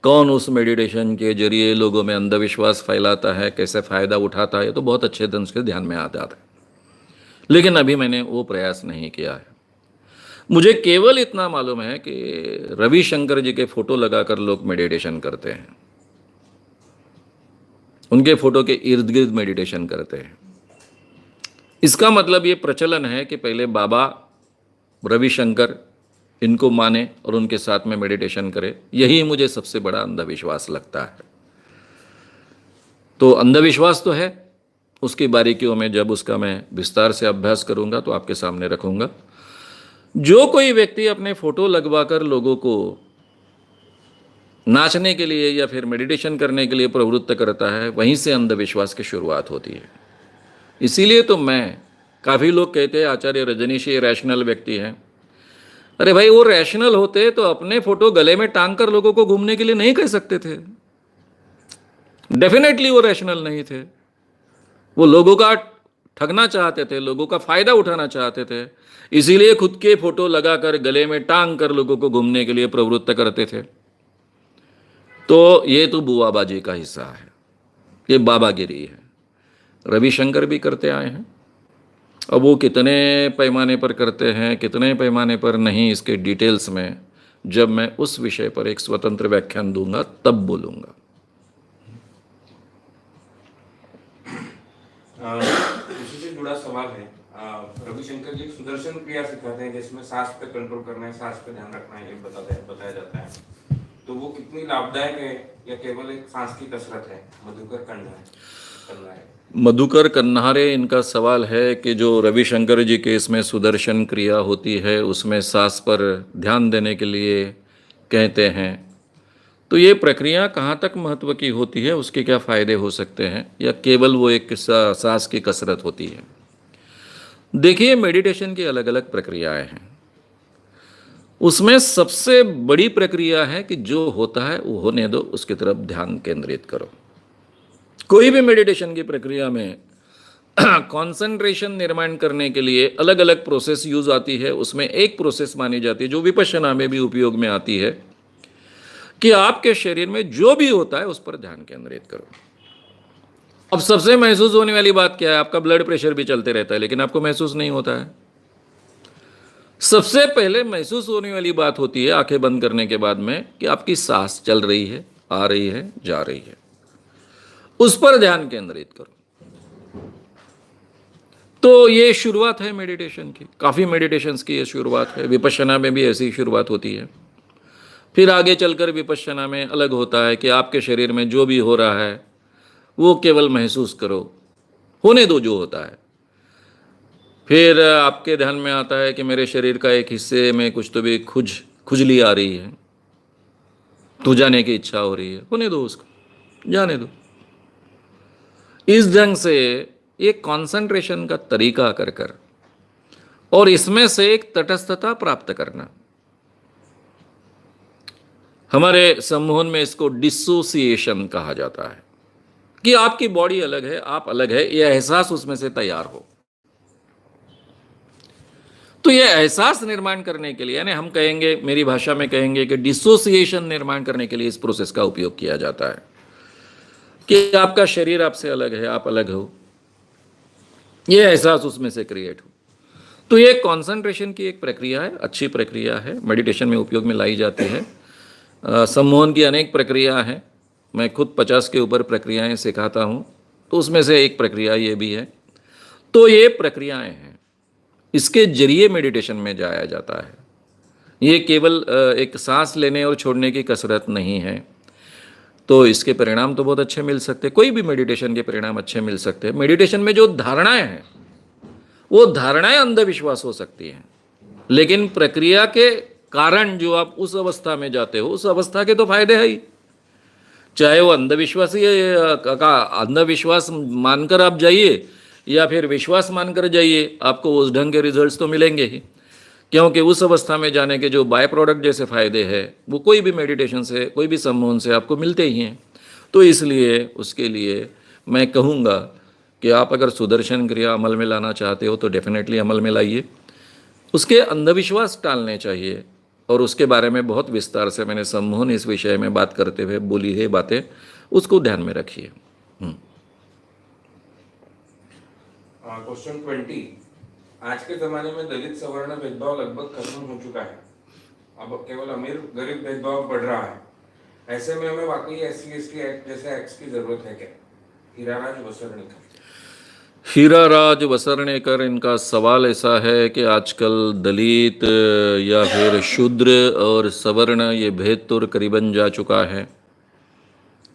कौन उस मेडिटेशन के जरिए लोगों में अंधविश्वास फैलाता है, कैसे फ़ायदा उठाता है, तो बहुत अच्छे ढंग से ध्यान में आता है। लेकिन अभी मैंने वो प्रयास नहीं किया है। मुझे केवल इतना मालूम है कि रविशंकर जी के फोटो लगाकर लोग मेडिटेशन करते हैं, उनके फोटो के इर्द गिर्द मेडिटेशन करते हैं। इसका मतलब ये प्रचलन है कि पहले बाबा रविशंकर इनको माने और उनके साथ में मेडिटेशन करे। यही मुझे सबसे बड़ा अंधविश्वास लगता है। तो अंधविश्वास तो है, उसकी बारीकियों में जब उसका मैं विस्तार से अभ्यास करूंगा तो आपके सामने रखूंगा। जो कोई व्यक्ति अपने फोटो लगवाकर लोगों को नाचने के लिए या फिर मेडिटेशन करने के लिए प्रवृत्त करता है, वहीं से अंधविश्वास की शुरुआत होती है। इसीलिए तो मैं, काफ़ी लोग कहते हैं आचार्य रजनीश ये रैशनल व्यक्ति हैं। अरे भाई, वो रैशनल होते तो अपने फोटो गले में टांग कर लोगों को घूमने के लिए नहीं कह सकते थे। डेफिनेटली वो रैशनल नहीं थे, वो लोगों का ठगना चाहते थे, लोगों का फायदा उठाना चाहते थे, इसीलिए खुद के फोटो लगाकर गले में टांग कर लोगों को घूमने के लिए प्रवृत्त करते थे। तो ये तो बुआबाजी का हिस्सा है, ये बाबागिरी है। रविशंकर भी करते आए हैं। अब वो कितने पैमाने पर करते हैं, कितने पैमाने पर नहीं, इसके डिटेल्स में जब मैं उस विषय पर एक स्वतंत्र व्याख्यान दूंगा तब बोलूंगा। इसी से जुड़ा सवाल है, रविशंकर जी सुदर्शन क्रिया सिखाते हैं जिसमें सांस पे कंट्रोल करना है, सांस पे ध्यान रखना है, ये बताया जाता है। तो वो कितनी लाभदायक है या केवल एक सांस की कसरत है? मधुकर कन्नारे मधुकर कन्नारे इनका सवाल है कि जो रविशंकर जी के इसमें सुदर्शन क्रिया होती है उसमें सांस पर ध्यान देने के लिए कहते हैं, तो ये प्रक्रिया कहाँ तक महत्व की होती है, उसके क्या फ़ायदे हो सकते हैं, या केवल वो एक सांस की कसरत होती है? देखिए, मेडिटेशन की अलग अलग प्रक्रियाएं हैं। उसमें सबसे बड़ी प्रक्रिया है कि जो होता है वो होने दो, उसकी तरफ ध्यान केंद्रित करो। कोई भी मेडिटेशन की प्रक्रिया में कंसंट्रेशन निर्माण करने के लिए अलग अलग प्रोसेस यूज आती है। उसमें एक प्रोसेस मानी जाती है जो विपश्यना में भी उपयोग में आती है कि आपके शरीर में जो भी होता है उस पर ध्यान केंद्रित करो। अब सबसे महसूस होने वाली बात क्या है? आपका ब्लड प्रेशर भी चलते रहता है लेकिन आपको महसूस नहीं होता है। सबसे पहले महसूस होने वाली बात होती है आंखें बंद करने के बाद में कि आपकी सांस चल रही है, आ रही है, जा रही है, उस पर ध्यान केंद्रित करो। तो ये शुरुआत है मेडिटेशन की। काफ़ी मेडिटेशंस की ये शुरुआत है। विपश्यना में भी ऐसी शुरुआत होती है। फिर आगे चलकर विपश्यना में अलग होता है कि आपके शरीर में जो भी हो रहा है वो केवल महसूस करो, होने दो जो होता है। फिर आपके ध्यान में आता है कि मेरे शरीर का एक हिस्से में कुछ तो भी खुजली आ रही है, तो जाने की इच्छा हो रही है, होने दो उसको, जाने दो। इस ढंग से एक कंसंट्रेशन का तरीका कर और इसमें से एक तटस्थता प्राप्त करना। हमारे सम्मोहन में इसको डिसोसिएशन कहा जाता है कि आपकी बॉडी अलग है, आप अलग है, यह एहसास उसमें से तैयार हो। तो यह एहसास निर्माण करने के लिए, यानी हम कहेंगे, मेरी भाषा में कहेंगे कि डिसोसिएशन निर्माण करने के लिए इस प्रोसेस का उपयोग किया जाता है कि आपका शरीर आपसे अलग है, आप अलग हो, यह एहसास उसमें से क्रिएट हो। तो ये कंसंट्रेशन की एक प्रक्रिया है, अच्छी प्रक्रिया है, मेडिटेशन में उपयोग में लाई जाती है। सम्मोहन की अनेक प्रक्रिया हैं, मैं खुद 50 के ऊपर प्रक्रियाएं सिखाता हूँ, तो उसमें से एक प्रक्रिया ये भी है। तो ये प्रक्रियाएं हैं, इसके जरिए मेडिटेशन में जाया जाता है। ये केवल एक सांस लेने और छोड़ने की कसरत नहीं है। तो इसके परिणाम तो बहुत अच्छे मिल सकते हैं, कोई भी मेडिटेशन के परिणाम अच्छे मिल सकते हैं। मेडिटेशन में जो धारणाएं हैं वो धारणाएं अंधविश्वास हो सकती हैं, लेकिन प्रक्रिया के कारण जो आप उस अवस्था में जाते हो उस अवस्था के तो फायदे है ही। चाहे वो अंधविश्वासी का अंधविश्वास मानकर आप जाइए या फिर विश्वास मानकर जाइए, आपको उस ढंग के रिजल्ट्स तो मिलेंगे ही, क्योंकि उस अवस्था में जाने के जो बाय प्रोडक्ट जैसे फायदे हैं वो कोई भी मेडिटेशन से, कोई भी सम्मोहन से आपको मिलते ही हैं। तो इसलिए उसके लिए मैं कहूँगा कि आप अगर सुदर्शन क्रिया अमल में लाना चाहते हो तो डेफिनेटली अमल में लाइए। उसके अंधविश्वास टालने चाहिए, और उसके बारे में बहुत विस्तार से मैंने सम्मोहन इस विषय में बात करते हुए बोली है बातें, उसको ध्यान में रखिए। क्वेश्चन 20, आज के जमाने में दलित सवर्ण भेदभाव लगभग खत्म हो चुका है, अब केवल अमीर गरीब भेदभाव बढ़ रहा है। ऐसे में हमें वाकई SC/ST एक्ट जैसे एक्ट्स की जरूरत है क्या? हीराराज वसरनीकर। हीराराज वसरनेकर, इनका सवाल ऐसा है कि आजकल दलित या फिर शूद्र और सवर्ण ये भेद तो करीबन जा चुका है,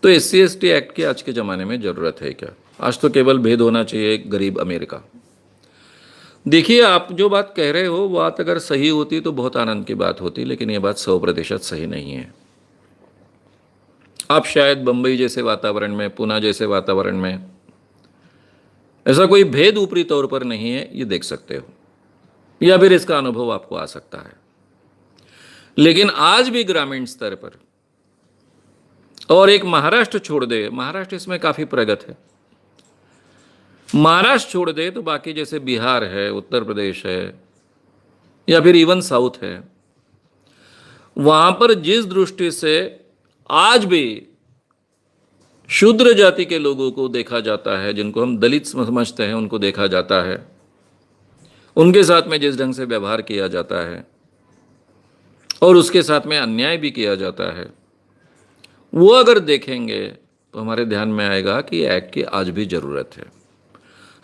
तो SC/ST एक्ट की आज के ज़माने में ज़रूरत है क्या? आज तो केवल भेद होना चाहिए गरीब अमीर का। देखिए, आप जो बात कह रहे हो वो बात अगर सही होती तो बहुत आनंद की बात होती, लेकिन ये बात 100% सही नहीं है। आप शायद बम्बई जैसे वातावरण में, पुणे जैसे वातावरण में ऐसा कोई भेद ऊपरी तौर पर नहीं है ये देख सकते हो, या फिर इसका अनुभव आपको आ सकता है। लेकिन आज भी ग्रामीण स्तर पर, और एक महाराष्ट्र छोड़ दे, महाराष्ट्र इसमें काफ़ी प्रगत है, महाराष्ट्र छोड़ दे तो बाकी जैसे बिहार है, उत्तर प्रदेश है, या फिर इवन साउथ है, वहाँ पर जिस दृष्टि से आज भी शूद्र जाति के लोगों को देखा जाता है, जिनको हम दलित समझते हैं, उनको देखा जाता है, उनके साथ में जिस ढंग से व्यवहार किया जाता है और उसके साथ में अन्याय भी किया जाता है, वो अगर देखेंगे तो हमारे ध्यान में आएगा कि एक्ट की आज भी ज़रूरत है।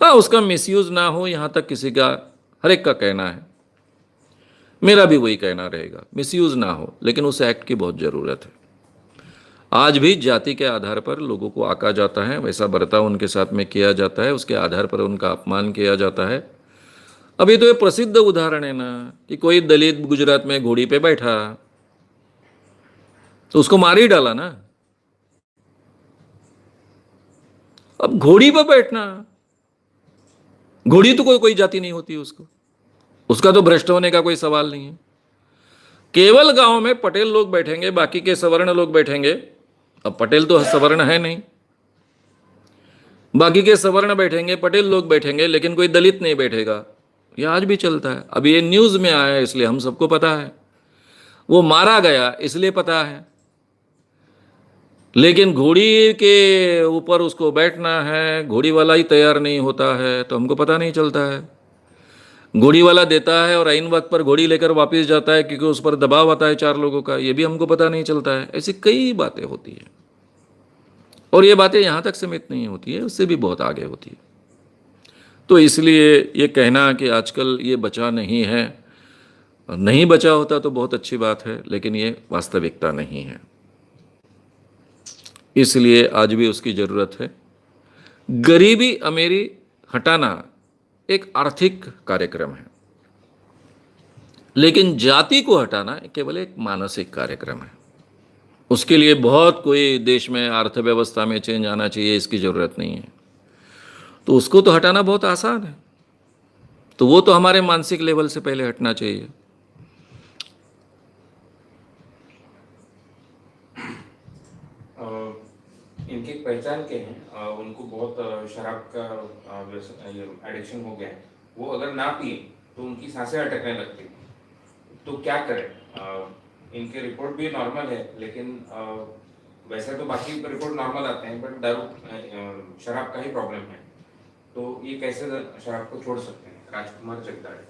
हाँ, उसका मिसयूज़ ना हो, यहाँ तक किसी का, हर एक का कहना है, मेरा भी वही कहना रहेगा, मिसयूज़ ना हो, लेकिन उस एक्ट की बहुत ज़रूरत है। आज भी जाति के आधार पर लोगों को आका जाता है, वैसा बर्ताव उनके साथ में किया जाता है, उसके आधार पर उनका अपमान किया जाता है। अभी तो ये प्रसिद्ध उदाहरण है ना कि कोई दलित गुजरात में घोड़ी पे बैठा तो उसको मार ही डाला ना। अब घोड़ी पर बैठना, घोड़ी तो कोई जाति नहीं होती उसको, उसका तो भ्रष्ट होने का कोई सवाल नहीं है। केवल गांव में पटेल लोग बैठेंगे, बाकी के सवर्ण लोग बैठेंगे। अब पटेल तो सवर्ण है नहीं, बाकी के सवर्ण बैठेंगे, पटेल लोग बैठेंगे, लेकिन कोई दलित नहीं बैठेगा। यह आज भी चलता है। अब ये न्यूज़ में आया है इसलिए हम सबको पता है, वो मारा गया इसलिए पता है, लेकिन घोड़ी के ऊपर उसको बैठना है, घोड़ी वाला ही तैयार नहीं होता है तो हमको पता नहीं चलता है। घोड़ी वाला देता है और आइन वक्त पर घोड़ी लेकर वापस जाता है क्योंकि उस पर दबाव आता है 4 लोगों का, ये भी हमको पता नहीं चलता है। ऐसी कई बातें होती हैं, और ये बातें यहाँ तक सीमित नहीं होती है, उससे भी बहुत आगे होती है। तो इसलिए ये कहना कि आजकल ये बचा नहीं है, नहीं बचा होता तो बहुत अच्छी बात है, लेकिन ये वास्तविकता नहीं है, इसलिए आज भी उसकी ज़रूरत है। गरीबी अमीरी हटाना एक आर्थिक कार्यक्रम है, लेकिन जाति को हटाना केवल एक मानसिक कार्यक्रम है। उसके लिए बहुत कोई देश में अर्थव्यवस्था में चेंज आना चाहिए, इसकी ज़रूरत नहीं है। तो उसको तो हटाना बहुत आसान है, तो वो तो हमारे मानसिक लेवल से पहले हटना चाहिए। इनकी पहचान क्या है? उनको बहुत शराब का एडिक्शन हो गया है, वो अगर ना पिए तो उनकी सांसें अटकने लगती, तो क्या करें? इनके रिपोर्ट भी नॉर्मल है, लेकिन वैसे तो बाकी रिपोर्ट नॉर्मल आते हैं, बट दारू शराब का ही प्रॉब्लम है, तो ये कैसे शराब को छोड़ सकते हैं? राजकुमार जगदाड़े।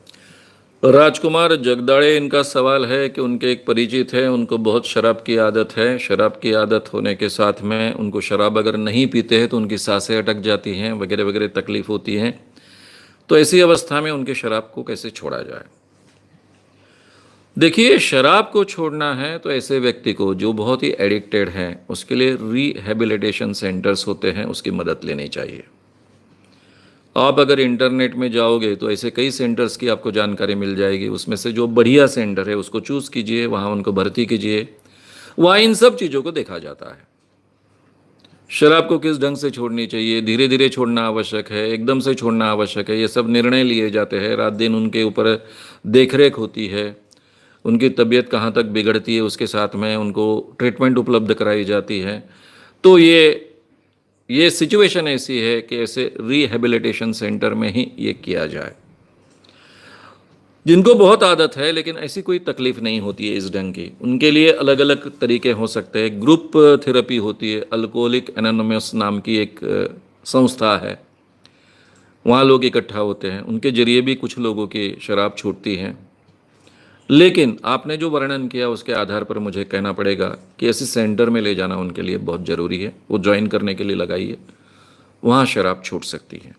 राजकुमार जगदाड़े, इनका सवाल है कि उनके एक परिचित है, उनको बहुत शराब की आदत है। शराब की आदत होने के साथ में उनको शराब अगर नहीं पीते हैं तो उनकी सांसें अटक जाती हैं, वगैरह वगैरह तकलीफ होती हैं। तो ऐसी अवस्था में उनके शराब को कैसे छोड़ा जाए? देखिए, शराब को छोड़ना है तो ऐसे व्यक्ति को जो बहुत ही एडिक्टेड है, उसके लिए रिहेबिलिटेशन सेंटर्स होते हैं, उसकी मदद लेनी चाहिए। आप अगर इंटरनेट में जाओगे तो ऐसे कई सेंटर्स की आपको जानकारी मिल जाएगी। उसमें से जो बढ़िया सेंटर है उसको चूज़ कीजिए, वहाँ उनको भर्ती कीजिए। वहाँ इन सब चीज़ों को देखा जाता है। शराब को किस ढंग से छोड़नी चाहिए, धीरे धीरे छोड़ना आवश्यक है, एकदम से छोड़ना आवश्यक है, ये सब निर्णय लिए जाते हैं। रात दिन उनके ऊपर देखरेख होती है, उनकी तबीयत कहाँ तक बिगड़ती है उसके साथ में उनको ट्रीटमेंट उपलब्ध कराई जाती है। तो ये सिचुएशन ऐसी है कि ऐसे रिहेबिलिटेशन सेंटर में ही ये किया जाए। जिनको बहुत आदत है लेकिन ऐसी कोई तकलीफ नहीं होती है इस ढंग की, उनके लिए अलग अलग तरीके हो सकते हैं। ग्रुप थेरेपी होती है, अल्कोहलिक एनोनिमस नाम की एक संस्था है, वहाँ लोग इकट्ठा होते हैं, उनके जरिए भी कुछ लोगों की शराब छूटती है। लेकिन आपने जो वर्णन किया उसके आधार पर मुझे कहना पड़ेगा कि ऐसे सेंटर में ले जाना उनके लिए बहुत ज़रूरी है। वो ज्वाइन करने के लिए लगाइए, वहाँ शराब छूट सकती है।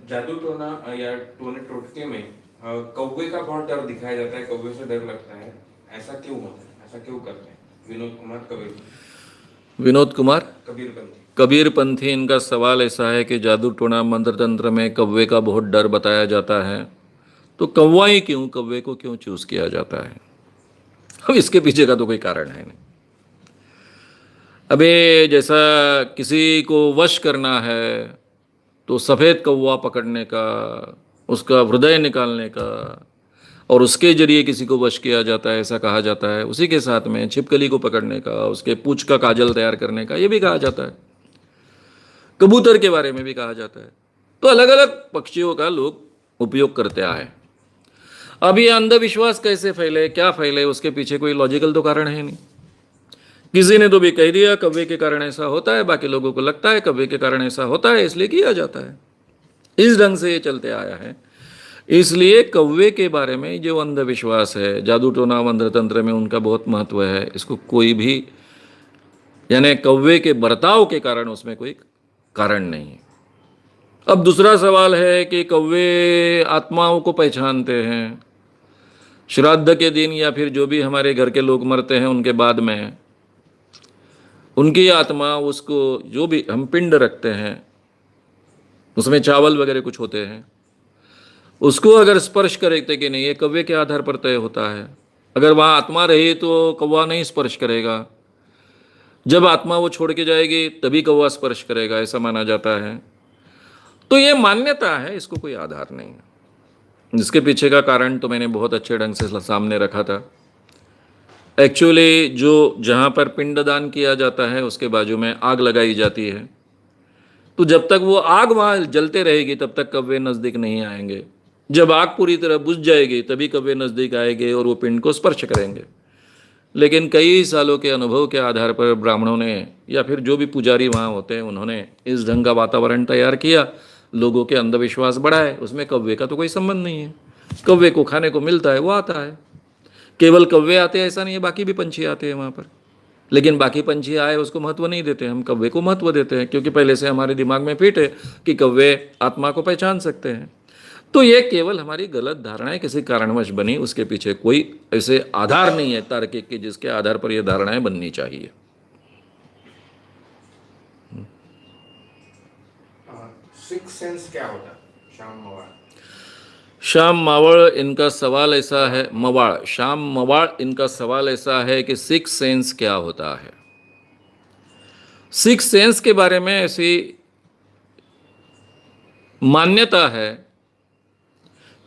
जादू टोना या टोने टोटके में कौवे का बहुत डर दिखाया जाता है, कौवे से डर लगता है, ऐसा क्यों होता है, ऐसा क्यों करते हैं? विनोद कुमार कबीरपंथी। कबीरपंथी, इनका सवाल ऐसा है कि जादू टोना मंत्र तंत्र में कौवे का बहुत डर बताया जाता है, तो कौवा ही क्यों, कौवे को क्यों चूज किया जाता है? अब इसके पीछे का तो कोई कारण है नहीं। अबे जैसा किसी को वश करना है तो सफ़ेद कौवा पकड़ने का, उसका हृदय निकालने का और उसके जरिए किसी को वश किया जाता है, ऐसा कहा जाता है। उसी के साथ में छिपकली को पकड़ने का, उसके पूंछ का काजल तैयार करने का, ये भी कहा जाता है। कबूतर के बारे में भी कहा जाता है। तो अलग अलग पक्षियों का लोग उपयोग करते आए। अब ये अंधविश्वास कैसे फैले, क्या फैले, उसके पीछे कोई लॉजिकल तो कारण है नहीं। किसी ने तो भी कह दिया कौवे के कारण ऐसा होता है, बाकी लोगों को लगता है कौवे के कारण ऐसा होता है इसलिए किया जाता है। इस ढंग से ये चलते आया है। इसलिए कौवे के बारे में जो अंधविश्वास है, जादू टोना मंत्र तंत्र में उनका बहुत महत्व है। इसको कोई भी, यानी कौवे के बर्ताव के कारण उसमें कोई कारण नहीं है। अब दूसरा सवाल है कि कौवे आत्माओं को पहचानते हैं। श्राद्ध के दिन या फिर जो भी हमारे घर के लोग मरते हैं उनके बाद में उनकी आत्मा, उसको जो भी हम पिंड रखते हैं उसमें चावल वगैरह कुछ होते हैं, उसको अगर स्पर्श करते कि नहीं, ये कौवे के आधार पर तय होता है। अगर वहाँ आत्मा रही तो कौवा नहीं स्पर्श करेगा, जब आत्मा वो छोड़ के जाएगी तभी कौवा स्पर्श करेगा, ऐसा माना जाता है। तो ये मान्यता है, इसको कोई आधार नहीं है। इसके पीछे का कारण तो मैंने बहुत अच्छे ढंग से सामने रखा था। एक्चुअली जो जहाँ पर पिंडदान किया जाता है उसके बाजू में आग लगाई जाती है, तो जब तक वो आग वहाँ जलते रहेगी तब तक कौवे नज़दीक नहीं आएंगे। जब आग पूरी तरह बुझ जाएगी तभी कौवे नज़दीक आएंगे और वो पिंड को स्पर्श करेंगे। लेकिन कई सालों के अनुभव के आधार पर ब्राह्मणों ने या फिर जो भी पुजारी वहाँ होते हैं उन्होंने इस ढंग का वातावरण तैयार किया, लोगों के अंधविश्वास बढ़ाए। उसमें कौवे का तो कोई संबंध नहीं है। कौवे को खाने को मिलता है वो आता है। केवल कौवे आते हैं ऐसा नहीं है, बाकी भी पंछी आते हैं वहाँ पर। लेकिन बाकी पंछी आए उसको महत्व नहीं देते, हम कौवे को महत्व देते हैं, क्योंकि पहले से हमारे दिमाग में फिट है कि कौवे आत्मा को पहचान सकते हैं। तो ये केवल हमारी गलत धारणाएं किसी कारणवश बनी, उसके पीछे कोई ऐसे आधार नहीं है तार्किक के जिसके आधार पर ये धारणाएं बननी चाहिए। सिक्स सेंस क्या होता है? श्याम मावड़, इनका सवाल ऐसा है, मवाड़, श्याम मवाड़, इनका सवाल ऐसा है कि सिक्स सेंस क्या होता है। सिक्स सेंस के बारे में ऐसी मान्यता है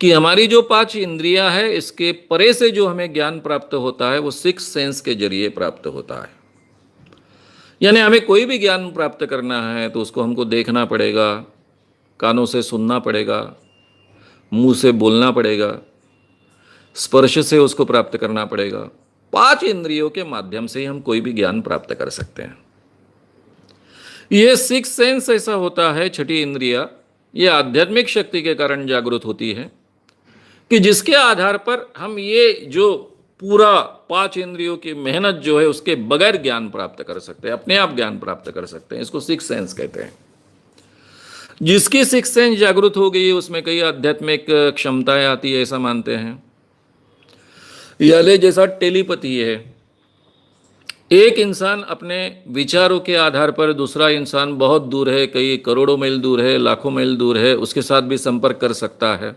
कि हमारी जो पांच इंद्रियां है इसके परे से जो हमें ज्ञान प्राप्त होता है वो सिक्स सेंस के जरिए प्राप्त होता है। यानी हमें कोई भी ज्ञान प्राप्त करना है तो उसको हमको देखना पड़ेगा, कानों से सुनना पड़ेगा, मुंह से बोलना पड़ेगा, स्पर्श से उसको प्राप्त करना पड़ेगा। पांच इंद्रियों के माध्यम से ही हम कोई भी ज्ञान प्राप्त कर सकते हैं। ये सिक्स सेंस ऐसा होता है, छठी इंद्रिया, ये आध्यात्मिक शक्ति के कारण जागृत होती है कि जिसके आधार पर हम ये जो पूरा 5 इंद्रियों की मेहनत जो है उसके बगैर ज्ञान प्राप्त कर सकते हैं, अपने आप ज्ञान प्राप्त कर सकते हैं। इसको सिक्स सेंस कहते हैं। जिसकी सिक्स सेंस जागृत हो गई उसमें कई आध्यात्मिक क्षमताएं आती है, ऐसा मानते हैं। याले जैसा टेलीपैथी है, एक इंसान अपने विचारों के आधार पर दूसरा इंसान बहुत दूर है, कई करोड़ों मील दूर है, लाखों मील दूर है, उसके साथ भी संपर्क कर सकता है।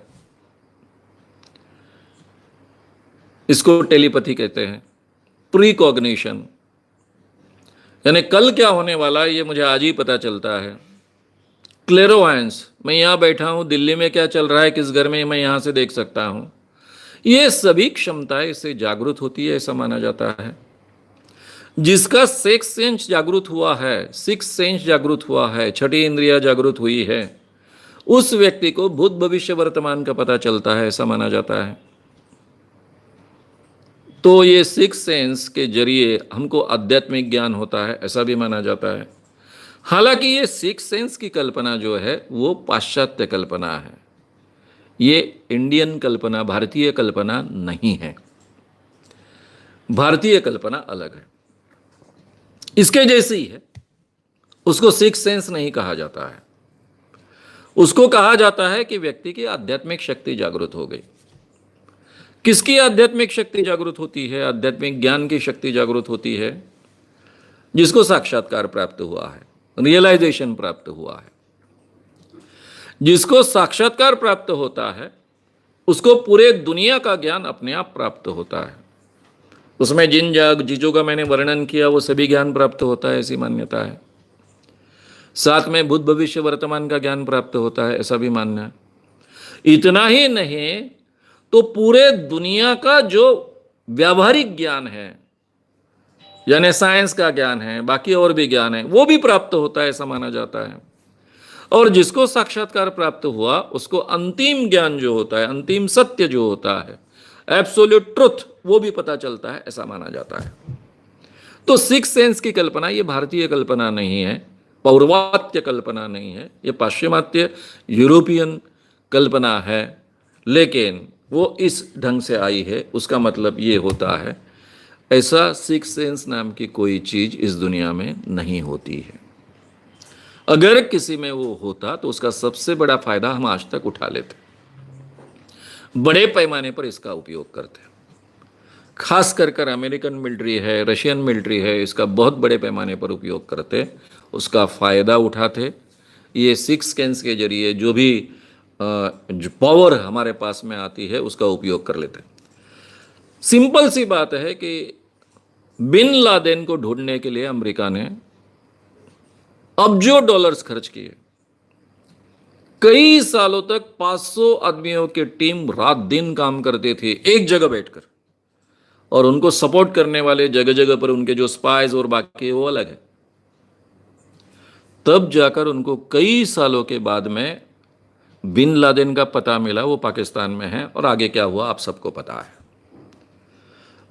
इसको टेलीपैथी कहते हैं। प्रीकॉग्निशन, यानी कल क्या होने वाला है ये मुझे आज ही पता चलता है। क्लेरोवायंस, मैं यहाँ बैठा हूँ, दिल्ली में क्या चल रहा है, किस घर में, मैं यहाँ से देख सकता हूँ। ये सभी क्षमताएं इससे जागृत होती है, ऐसा माना जाता है। जिसका सिक्स सेंस जागृत हुआ है, सिक्स सेंस जागृत हुआ है, छठी इंद्रिया जागृत हुई है, उस व्यक्ति को भूत भविष्य वर्तमान का पता चलता है, ऐसा माना जाता है। तो ये सिक्स सेंस के जरिए हमको आध्यात्मिक ज्ञान होता है, ऐसा भी माना जाता है। हालांकि ये सिक्स सेंस की कल्पना जो है वो पाश्चात्य कल्पना है, ये इंडियन कल्पना, भारतीय कल्पना नहीं है। भारतीय कल्पना अलग है, इसके जैसी है। उसको सिक्स सेंस नहीं कहा जाता है, उसको कहा जाता है कि व्यक्ति की आध्यात्मिक शक्ति जागृत हो गई। किसकी आध्यात्मिक शक्ति जागृत होती है? आध्यात्मिक ज्ञान की शक्ति जागृत होती है जिसको साक्षात्कार प्राप्त हुआ है, रियलाइजेशन प्राप्त हुआ है। जिसको साक्षात्कार प्राप्त होता है उसको पूरे दुनिया का ज्ञान अपने आप प्राप्त होता है। उसमें जिन चीजों का मैंने वर्णन किया वो सभी ज्ञान प्राप्त होता है, ऐसी मान्यता है। साथ में भूत भविष्य वर्तमान का ज्ञान प्राप्त होता है, ऐसा भी मानना है। इतना ही नहीं तो पूरे दुनिया का जो व्यावहारिक ज्ञान है, यानी साइंस का ज्ञान है, बाकी और भी ज्ञान है, वो भी प्राप्त होता है, ऐसा माना जाता है। और जिसको साक्षात्कार प्राप्त हुआ उसको अंतिम ज्ञान जो होता है, अंतिम सत्य जो होता है, एब्सोल्यूट ट्रुथ, वो भी पता चलता है, ऐसा माना जाता है। तो सिक्स सेंस की कल्पना ये भारतीय कल्पना नहीं है, पौर्वात्य कल्पना नहीं है, ये पाश्चिमात्य यूरोपियन कल्पना है, लेकिन वो इस ढंग से आई है। उसका मतलब ये होता है ऐसा सिक्स सेंस नाम की कोई चीज इस दुनिया में नहीं होती है। अगर किसी में वो होता तो उसका सबसे बड़ा फायदा हम आज तक उठा लेते, बड़े पैमाने पर इसका उपयोग करते। खास कर अमेरिकन मिलिट्री है, रशियन मिलिट्री है, इसका बहुत बड़े पैमाने पर उपयोग करते, उसका फायदा उठाते। ये सिक्स सेंस के जरिए जो भी जो पावर हमारे पास में आती है उसका उपयोग कर लेते। सिंपल सी बात है कि बिन लादेन को ढूंढने के लिए अमेरिका ने अरबों डॉलर्स खर्च किए। कई सालों तक 500 आदमियों की टीम रात दिन काम करती थी एक जगह बैठकर, और उनको सपोर्ट करने वाले जगह जगह पर उनके जो स्पाइज और बाकी वो अलग है। तब जाकर उनको कई सालों के बाद में बिन लादेन का पता मिला, वो पाकिस्तान में है, और आगे क्या हुआ आप सबको पता है।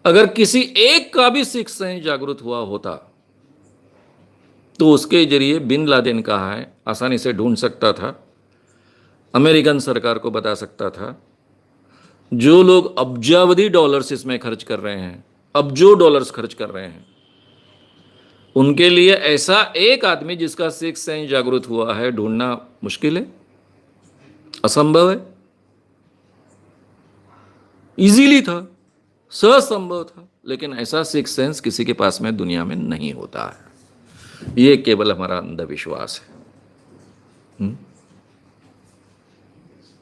अगर किसी एक का भी सिक्स सेंस जागृत हुआ होता तो उसके जरिए बिन लादेन कहाँ है आसानी से ढूंढ सकता था, अमेरिकन सरकार को बता सकता था। जो लोग अब्जावधि डॉलर्स इसमें खर्च कर रहे हैं, अब्जों डॉलर्स खर्च कर रहे हैं, उनके लिए ऐसा एक आदमी जिसका सिक्स सेंस जागृत हुआ है ढूंढना मुश्किल है, असंभव है। इजीली था, सहसंभव था, लेकिन ऐसा सिक्स सेंस किसी के पास में दुनिया में नहीं होता है। ये केवल हमारा अंधविश्वास है।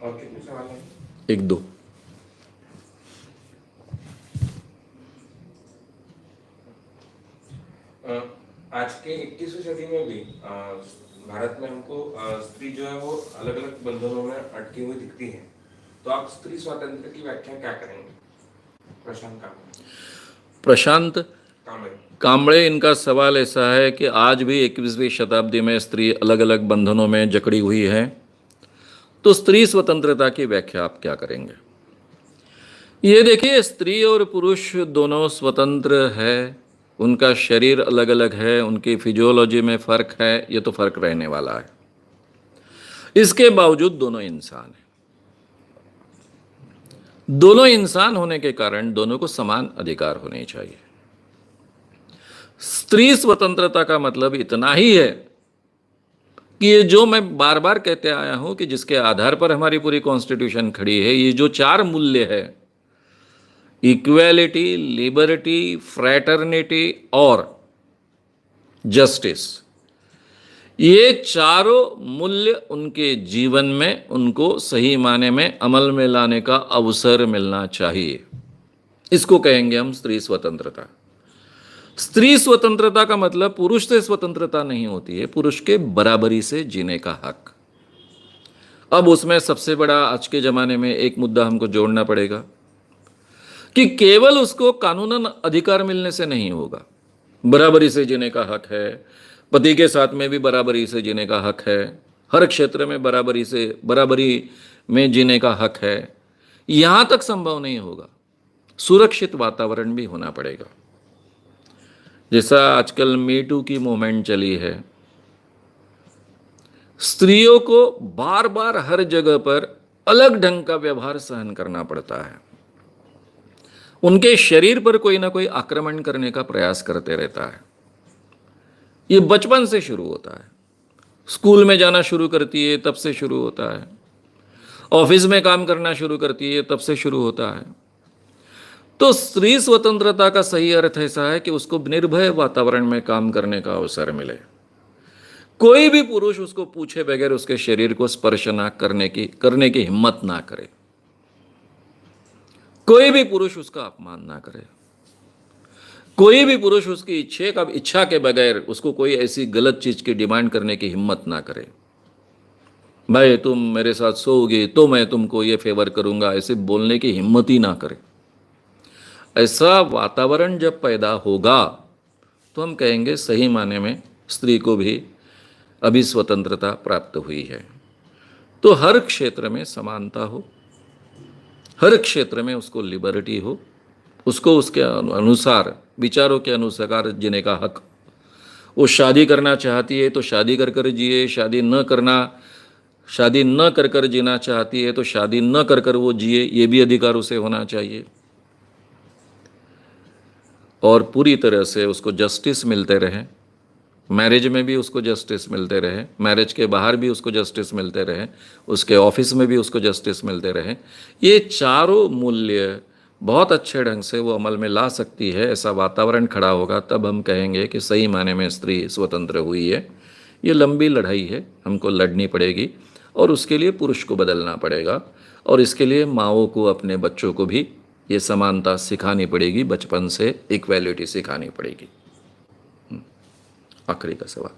और कितने सवाल हैं? एक दो। आज के 21वीं सदी में भी भारत में हमको स्त्री जो है वो अलग अलग बंधनों में अटकी हुई दिखती है। तो आप स्त्री स्वातंत्र की व्याख्या क्या करेंगे? प्रशांत कांबळे, इनका सवाल ऐसा है कि आज भी 21वीं शताब्दी में स्त्री अलग अलग बंधनों में जकड़ी हुई है, तो स्त्री स्वतंत्रता की व्याख्या आप क्या करेंगे? ये देखिए, स्त्री और पुरुष दोनों स्वतंत्र है, उनका शरीर अलग अलग है, उनकी फिजियोलॉजी में फ़र्क है, ये तो फ़र्क रहने वाला है। इसके बावजूद दोनों इंसान हैं। दोनों इंसान होने के कारण दोनों को समान अधिकार होने चाहिए। स्त्री स्वतंत्रता का मतलब इतना ही है कि ये जो मैं बार बार कहते आया हूं कि जिसके आधार पर हमारी पूरी कॉन्स्टिट्यूशन खड़ी है, ये जो 4 मूल्य है, इक्वेलिटी, लिबर्टी, फ्रैटर्निटी और जस्टिस, ये चारों मूल्य उनके जीवन में उनको सही माने में अमल में लाने का अवसर मिलना चाहिए। इसको कहेंगे हम स्त्री स्वतंत्रता। स्त्री स्वतंत्रता का मतलब पुरुष से स्वतंत्रता नहीं होती है, पुरुष के बराबरी से जीने का हक। अब उसमें सबसे बड़ा आज के जमाने में एक मुद्दा हमको जोड़ना पड़ेगा कि केवल उसको कानूनन अधिकार मिलने से नहीं होगा। बराबरी से जीने का हक है, पति के साथ में भी बराबरी से जीने का हक है, हर क्षेत्र में बराबरी में जीने का हक है। यहां तक संभव नहीं होगा, सुरक्षित वातावरण भी होना पड़ेगा। जैसा आजकल मी टू की मूवमेंट चली है, स्त्रियों को बार बार हर जगह पर अलग ढंग का व्यवहार सहन करना पड़ता है। उनके शरीर पर कोई ना कोई आक्रमण करने का प्रयास करते रहता है। ये बचपन से शुरू होता है, स्कूल में जाना शुरू करती है तब से शुरू होता है, ऑफिस में काम करना शुरू करती है तब से शुरू होता है। तो स्त्री स्वतंत्रता का सही अर्थ ऐसा है कि उसको निर्भय वातावरण में काम करने का अवसर मिले। कोई भी पुरुष उसको पूछे बगैर उसके शरीर को स्पर्श ना करने की हिम्मत ना करे। कोई भी पुरुष उसका अपमान ना करे। कोई भी पुरुष उसकी इच्छा के बगैर उसको कोई ऐसी गलत चीज की डिमांड करने की हिम्मत ना करे। भाई तुम मेरे साथ सोओगे तो मैं तुमको ये फेवर करूंगा, ऐसे बोलने की हिम्मत ही ना करे। ऐसा वातावरण जब पैदा होगा तो हम कहेंगे सही माने में स्त्री को भी अभी स्वतंत्रता प्राप्त हुई है। तो हर क्षेत्र में समानता हो, हर क्षेत्र में उसको लिबर्टी हो, उसको उसके अनुसार, विचारों के अनुसार जीने का हक। वो शादी करना चाहती है तो शादी कर कर जिए, शादी न कर कर जीना चाहती है तो शादी न कर कर वो जिए, ये भी अधिकार उसे होना चाहिए। और पूरी तरह से उसको जस्टिस मिलते रहे, मैरिज में भी उसको जस्टिस मिलते रहे, मैरिज के बाहर भी उसको जस्टिस मिलते रहे, उसके ऑफिस में भी उसको जस्टिस मिलते रहे। ये चारों मूल्य बहुत अच्छे ढंग से वो अमल में ला सकती है। ऐसा वातावरण खड़ा होगा तब हम कहेंगे कि सही माने में स्त्री स्वतंत्र हुई है। ये लंबी लड़ाई है, हमको लड़नी पड़ेगी और उसके लिए पुरुष को बदलना पड़ेगा और इसके लिए माँओं को अपने बच्चों को भी ये समानता सिखानी पड़ेगी, बचपन से इक्वेलिटी सिखानी पड़ेगी। आखिरी का सवाल,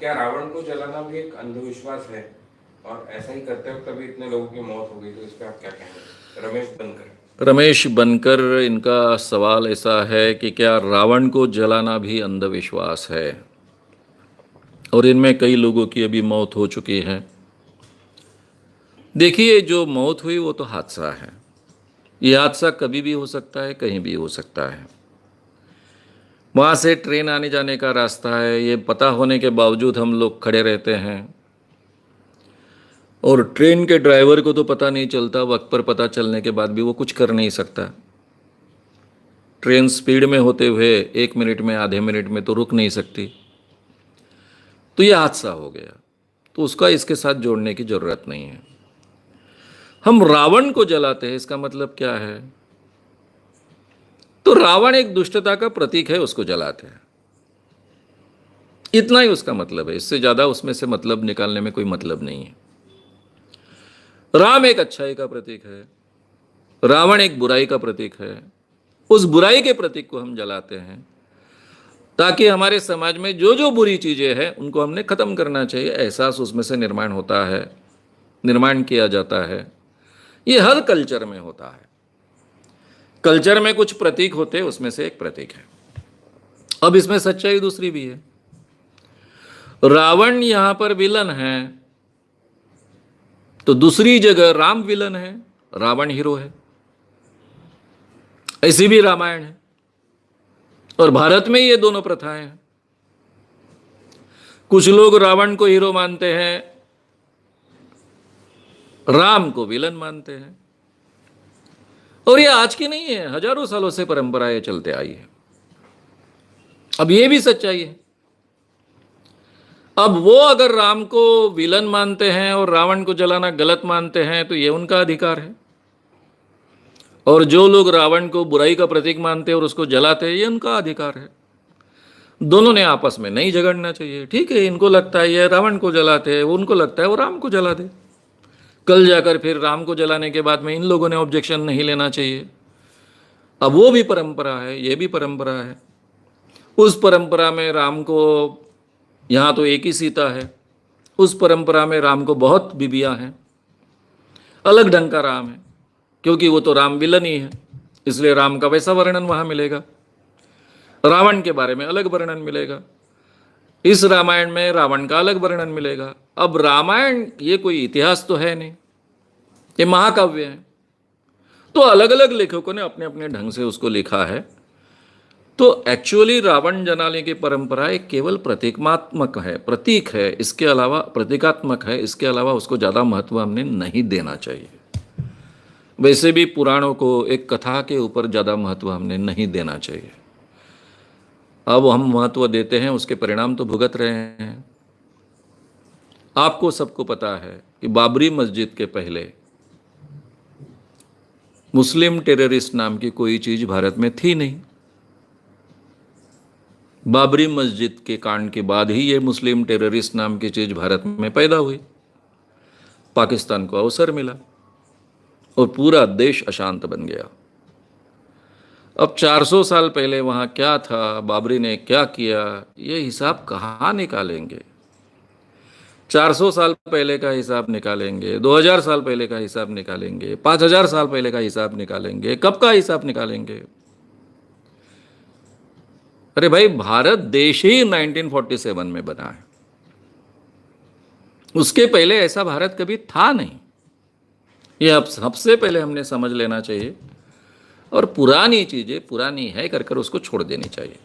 क्या रावण को जलाना भी एक अंधविश्वास है? और ऐसा ही करते वक्त अभी इतने लोगों की मौत हो गई, तो इस पर आप क्या कहेंगे? रमेश बनकर इनका सवाल ऐसा है कि क्या रावण को जलाना भी अंधविश्वास है? और इनमें कई लोगों की अभी मौत हो चुकी है। देखिए, जो मौत हुई वो तो हादसा है। ये हादसा कभी भी हो सकता है, कहीं भी हो सकता है। वहाँ से ट्रेन आने जाने का रास्ता है, ये पता होने के बावजूद हम लोग खड़े रहते हैं और ट्रेन के ड्राइवर को तो पता नहीं चलता, वक्त पर पता चलने के बाद भी वो कुछ कर नहीं सकता। ट्रेन स्पीड में होते हुए 1 मिनट में, आधे मिनट में तो रुक नहीं सकती। तो ये हादसा हो गया, तो उसका इसके साथ जोड़ने की ज़रूरत नहीं है। हम रावण को जलाते हैं, इसका मतलब क्या है? तो रावण एक दुष्टता का प्रतीक है, उसको जलाते हैं, इतना ही उसका मतलब है। इससे ज़्यादा उसमें से मतलब निकालने में कोई मतलब नहीं है। राम एक अच्छाई का प्रतीक है, रावण एक बुराई का प्रतीक है। उस बुराई के प्रतीक को हम जलाते हैं ताकि हमारे समाज में जो जो बुरी चीज़ें हैं उनको हमने ख़त्म करना चाहिए। एहसास उसमें से निर्माण किया जाता है। ये हर कल्चर में होता है। कल्चर में कुछ प्रतीक होते हैं, उसमें से एक प्रतीक है। अब इसमें सच्चाई दूसरी भी है। रावण यहां पर विलन है तो दूसरी जगह राम विलन है, रावण हीरो है। ऐसी भी रामायण है और भारत में ये दोनों प्रथाएं हैं। कुछ लोग रावण को हीरो मानते हैं, राम को विलन मानते हैं। और ये आज की नहीं है, हजारों सालों से परंपराएं चलते आई है। अब ये भी सच्चाई है। अब वो अगर राम को विलन मानते हैं और रावण को जलाना गलत मानते हैं तो ये उनका अधिकार है, और जो लोग रावण को बुराई का प्रतीक मानते हैं और उसको जलाते हैं, ये उनका अधिकार है। दोनों ने आपस में नहीं झगड़ना चाहिए। ठीक है, इनको लगता है ये रावण को जलाते हैं, उनको लगता है वो राम को जला दे। कल जाकर फिर राम को जलाने के बाद में इन लोगों ने ऑब्जेक्शन नहीं लेना चाहिए। अब वो भी परंपरा है, ये भी परंपरा है। उस परंपरा में राम को, यहाँ तो एक ही सीता है, उस परंपरा में राम को बहुत बीबियाँ हैं, अलग ढंग का राम है, क्योंकि वो तो राम विलन ही है, इसलिए राम का वैसा वर्णन वहाँ मिलेगा। रावण के बारे में अलग वर्णन मिलेगा, इस रामायण में रावण का अलग वर्णन मिलेगा। अब रामायण ये कोई इतिहास तो है नहीं, ये महाकाव्य है, तो अलग अलग लेखकों ने अपने अपने ढंग से उसको लिखा है। तो एक्चुअली रावण जलाने की परंपरा एक केवल प्रतीकात्मक है, प्रतीक है, इसके अलावा प्रतीकात्मक है, इसके अलावा उसको ज़्यादा महत्व हमने नहीं देना चाहिए। वैसे भी पुराणों को एक कथा के ऊपर ज़्यादा महत्व हमने नहीं देना चाहिए। अब हम महत्व देते हैं, उसके परिणाम तो भुगत रहे हैं। आपको सबको पता है कि बाबरी मस्जिद के पहले मुस्लिम टेररिस्ट नाम की कोई चीज़ भारत में थी नहीं। बाबरी मस्जिद के कांड के बाद ही ये मुस्लिम टेररिस्ट नाम की चीज़ भारत में पैदा हुई। पाकिस्तान को अवसर मिला और पूरा देश अशांत बन गया। अब 400 साल पहले वहाँ क्या था, बाबरी ने क्या किया, ये हिसाब कहाँ निकालेंगे? 400 साल पहले का हिसाब निकालेंगे, 2000 साल पहले का हिसाब निकालेंगे, 5000 साल पहले का हिसाब निकालेंगे, कब का हिसाब निकालेंगे? अरे भाई, भारत देश ही 1947 में बना है, उसके पहले ऐसा भारत कभी था नहीं। ये अब सबसे पहले हमने समझ लेना चाहिए, और पुरानी चीज़ें पुरानी है कर उसको छोड़ देनी चाहिए।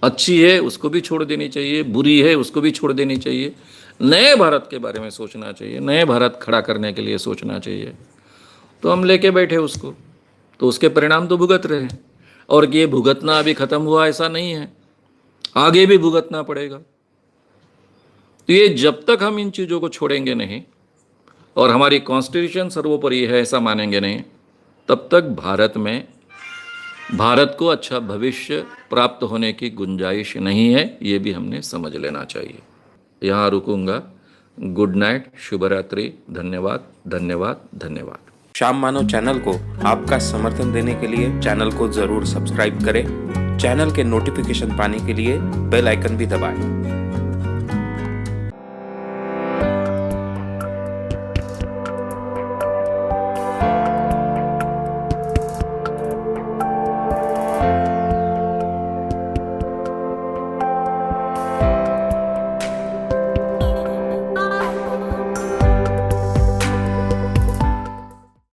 अच्छी है उसको भी छोड़ देनी चाहिए, बुरी है उसको भी छोड़ देनी चाहिए। नए भारत के बारे में सोचना चाहिए, नए भारत खड़ा करने के लिए सोचना चाहिए। तो हम लेके बैठे उसको, तो उसके परिणाम तो भुगत रहे हैं। और ये भुगतना अभी ख़त्म हुआ ऐसा नहीं है, आगे भी भुगतना पड़ेगा। तो ये जब तक हम इन चीज़ों को छोड़ेंगे नहीं और हमारी कॉन्स्टिट्यूशन सर्वोपरि है ऐसा मानेंगे नहीं, तब तक भारत को अच्छा भविष्य प्राप्त होने की गुंजाइश नहीं है। ये भी हमने समझ लेना चाहिए। यहाँ रुकूंगा। गुड नाइट, शुभ रात्रि, धन्यवाद धन्यवाद धन्यवाद। श्याम मानव चैनल को आपका समर्थन देने के लिए चैनल को जरूर सब्सक्राइब करें। चैनल के नोटिफिकेशन पाने के लिए बेल आइकन भी दबाएं।